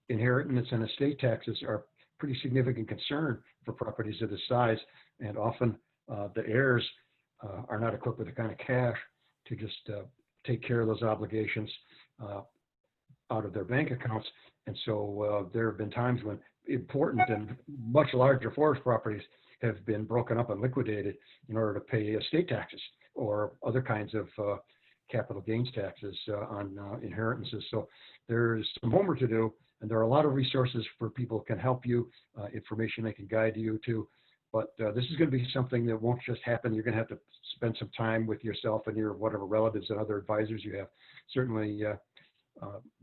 inheritance and estate taxes are pretty significant concern for properties of this size, and often the heirs are not equipped with the kind of cash to just take care of those obligations out of their bank accounts. And so there have been times when important and much larger forest properties have been broken up and liquidated in order to pay estate taxes or other kinds of capital gains taxes on inheritances. So there's some homework to do, and there are a lot of resources for people who can help you, information they can guide you to. But this is going to be something that won't just happen. You're going to have to spend some time with yourself and your whatever relatives and other advisors you have. Certainly,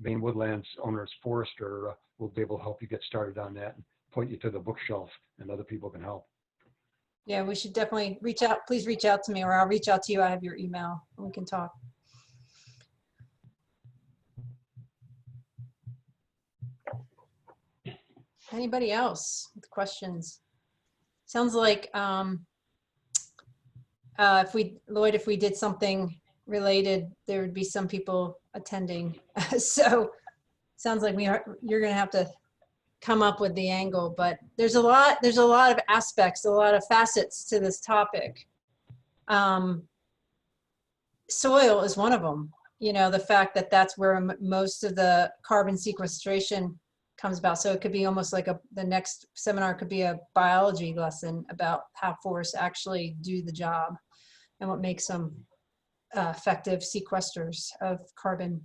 Maine Woodlands Owners Forester will be able to help you get started on that and point you to the bookshelf, and other people can help. Yeah, we should definitely reach out. Please reach out to me, or I'll reach out to you. I have your email and we can talk. Anybody else with questions? Sounds like Lloyd, if we did something related, there would be some people attending. So sounds like you're going to have to come up with the angle, but there's a lot of aspects, a lot of facets to this topic. Soil is one of them. You know, the fact that that's where most of the carbon sequestration comes about. So it could be almost like the next seminar could be a biology lesson about how forests actually do the job and what makes them effective sequesters of carbon.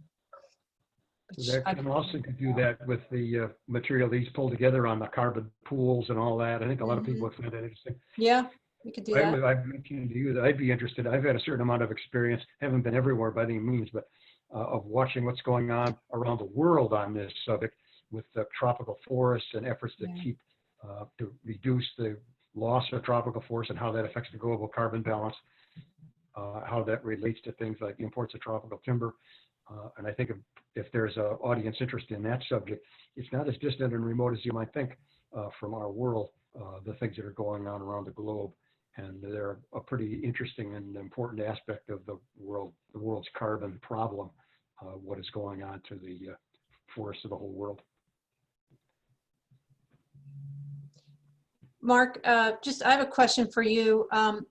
That can also do that with the material these pull together on the carbon pools and all that. I think a lot of people find that interesting. Yeah, we could do that. I've mentioned to you that I'd be interested. I've had a certain amount of experience, haven't been everywhere by any means, but of watching what's going on around the world on this subject with the tropical forests and efforts to keep, to reduce the loss of tropical forests and how that affects the global carbon balance, how that relates to things like imports of tropical timber. And I think if there's an audience interest in that subject, it's not as distant and remote as you might think from our world, the things that are going on around the globe. And they're a pretty interesting and important aspect of the world's carbon problem, what is going on to the forests of the whole world. Mark, I have a question for you. How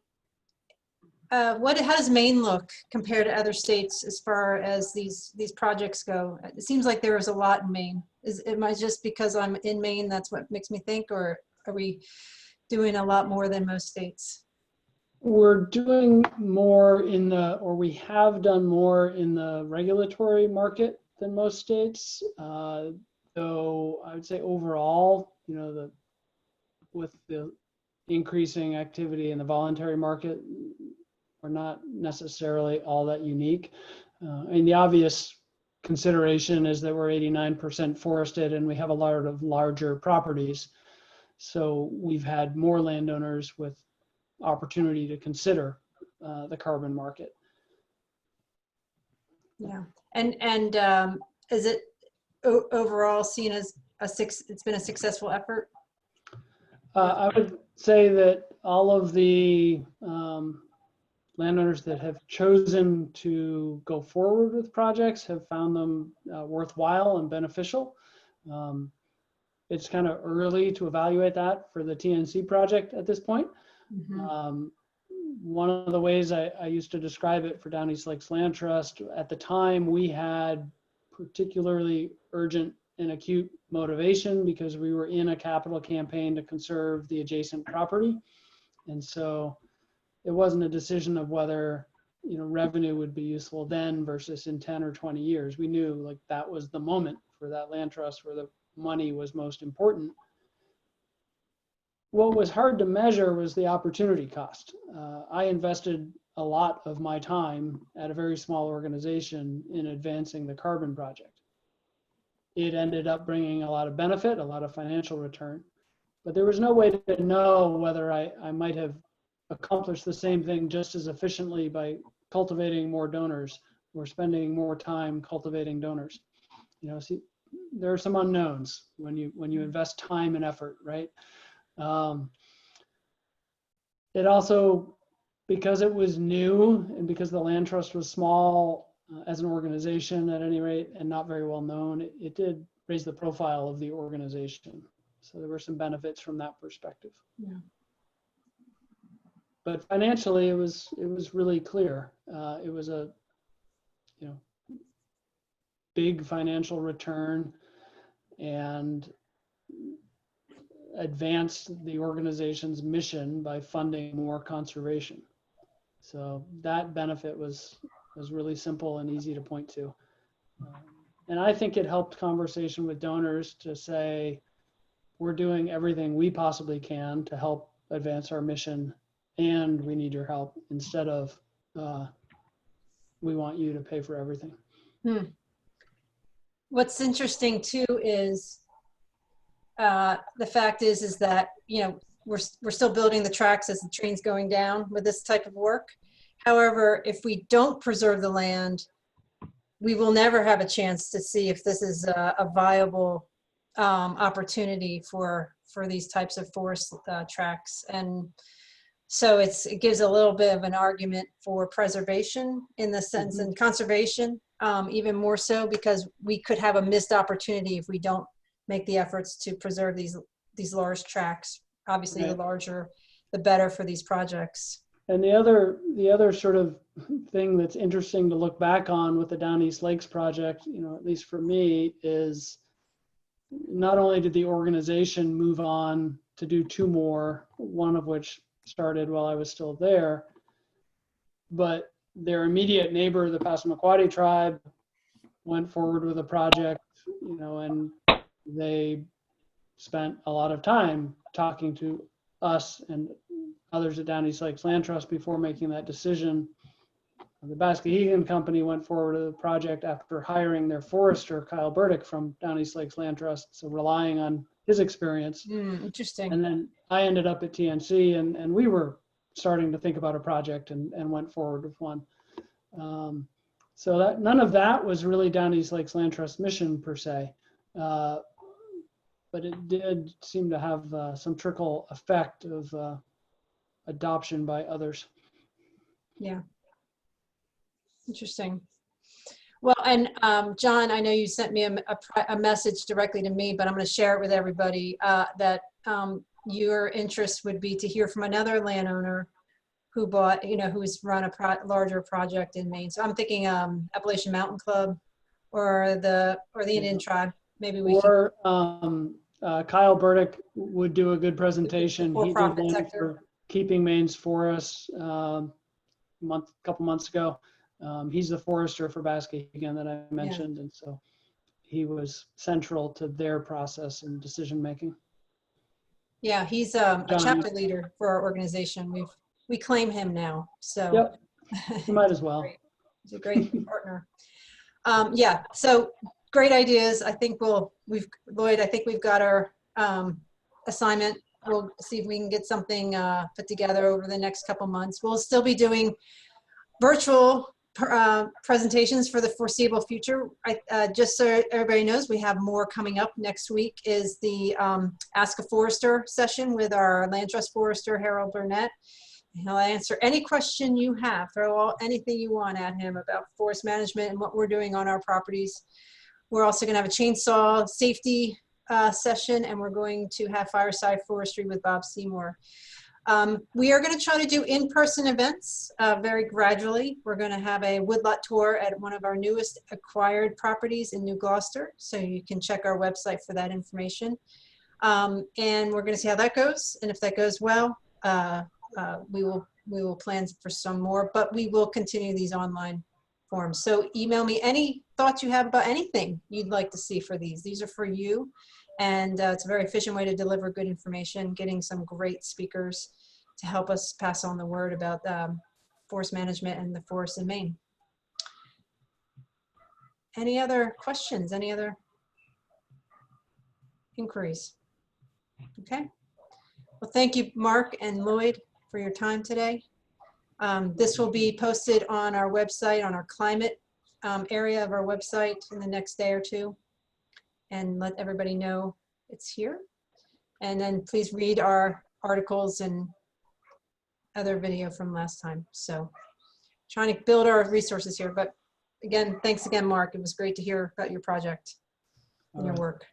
does Maine look compared to other states as far as these projects go? It seems like there is a lot in Maine. Am I just because I'm in Maine, that's what makes me think, or are we doing a lot more than most states? We're doing more we have done more in the regulatory market than most states. Though I would say overall, you know, with the increasing activity in the voluntary market, we're not necessarily all that unique. And the obvious consideration is that we're 89% forested and we have a lot of larger properties. So we've had more landowners with opportunity to consider the carbon market. Yeah, and is it overall seen as it's been a successful effort? I would say that all of the landowners that have chosen to go forward with projects have found them worthwhile and beneficial. It's kind of early to evaluate that for the TNC project at this point. Mm-hmm. One of the ways I used to describe it for Down East Lakes Land Trust, at the time we had particularly urgent and acute motivation because we were in a capital campaign to conserve the adjacent property. And so it wasn't a decision of whether, you know, revenue would be useful then versus in 10 or 20 years. We knew like that was the moment for that land trust where the money was most important. What was hard to measure was the opportunity cost. I invested a lot of my time at a very small organization in advancing the carbon project. It ended up bringing a lot of benefit, a lot of financial return, but there was no way to know whether I might have accomplished the same thing just as efficiently by cultivating more donors or spending more time cultivating donors. You know, see, there are some unknowns when you invest time and effort, right? It also because it was new and because the land trust was small as an organization at any rate and not very well known, it did raise the profile of the organization. So there were some benefits from that perspective. Yeah. But financially, it was really clear. It was a big financial return and advanced the organization's mission by funding more conservation. So that benefit was really simple and easy to point to. And I think it helped conversation with donors to say, we're doing everything we possibly can to help advance our mission, and we need your help, instead of we want you to pay for everything. What's interesting too is the fact is that, you know, we're still building the tracks as the train's going down with this type of work. However, if we don't preserve the land, we will never have a chance to see if this is a viable opportunity for these types of forest tracks. And so it gives a little bit of an argument for preservation in the sense, and conservation even more so, because we could have a missed opportunity if we don't make the efforts to preserve these large tracks. Obviously, Right. The larger, the better for these projects. And the other sort of thing that's interesting to look back on with the Down East Lakes project, you know, at least for me, is not only did the organization move on to do 2 more, one of which started while I was still there, but their immediate neighbor, the Passamaquoddy tribe, went forward with a project, you know, and they spent a lot of time talking to us and others at Down East Lakes Land Trust before making that decision. The Bascahegan Company went forward with a project after hiring their forester, Kyle Burdick, from Down East Lakes Land Trust, so relying on his experience. Interesting. And then I ended up at TNC, and we were starting to think about a project and went forward with one. So that none of that was really Down East Lakes Land Trust mission per se, but it did seem to have some trickle effect of adoption by others. Yeah. Interesting. Well, and John, I know you sent me a message directly to me, but I'm going to share it with everybody that your interest would be to hear from another landowner who bought, you know, who's run a larger project in Maine. So I'm thinking Appalachian Mountain Club or the Indian tribe. Maybe we can. Or Kyle Burdick would do a good presentation. He did For-profit one sector. for Keeping Maine's Forests couple months ago. He's the forester for Bascahegan that I mentioned, and so he was central to their process and decision making. Yeah, he's a chapter leader for our organization. We claim him now, so. Yep, you might as well. He's a great partner. Yeah, so great ideas. I think Lloyd, I think we've got our assignment. We'll see if we can get something put together over the next couple months. We'll still be doing virtual presentations for the foreseeable future. Just so everybody knows, we have more coming up. Next week is the Ask a Forester session with our Land Trust Forester, Harold Burnett. He'll answer any question you have, throw anything you want at him about forest management and what we're doing on our properties. We're also going to have a chainsaw safety session, and we're going to have fireside forestry with Bob Seymour. We are going to try to do in-person events very gradually. We're going to have a woodlot tour at one of our newest acquired properties in New Gloucester, so you can check our website for that information. And we're going to see how that goes, and if that goes well, we will plan for some more, but we will continue these online forums. So email me any thoughts you have about anything you'd like to see for these. These are for you. And it's a very efficient way to deliver good information, getting some great speakers to help us pass on the word about forest management and the forests in Maine. Any other questions? Any other inquiries? Okay. Well, thank you, Mark and Lloyd, for your time today. This will be posted on our website, on our climate area of our website in the next day or two, and let everybody know it's here. And then please read our articles and other video from last time. So trying to build our resources here. But again, thanks again, Mark. It was great to hear about your project and your All right. work.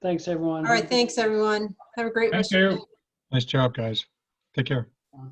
Thanks, everyone. All right, thanks everyone. Have a great Thank rest of your you. day. Nice job, guys. Take care. Uh,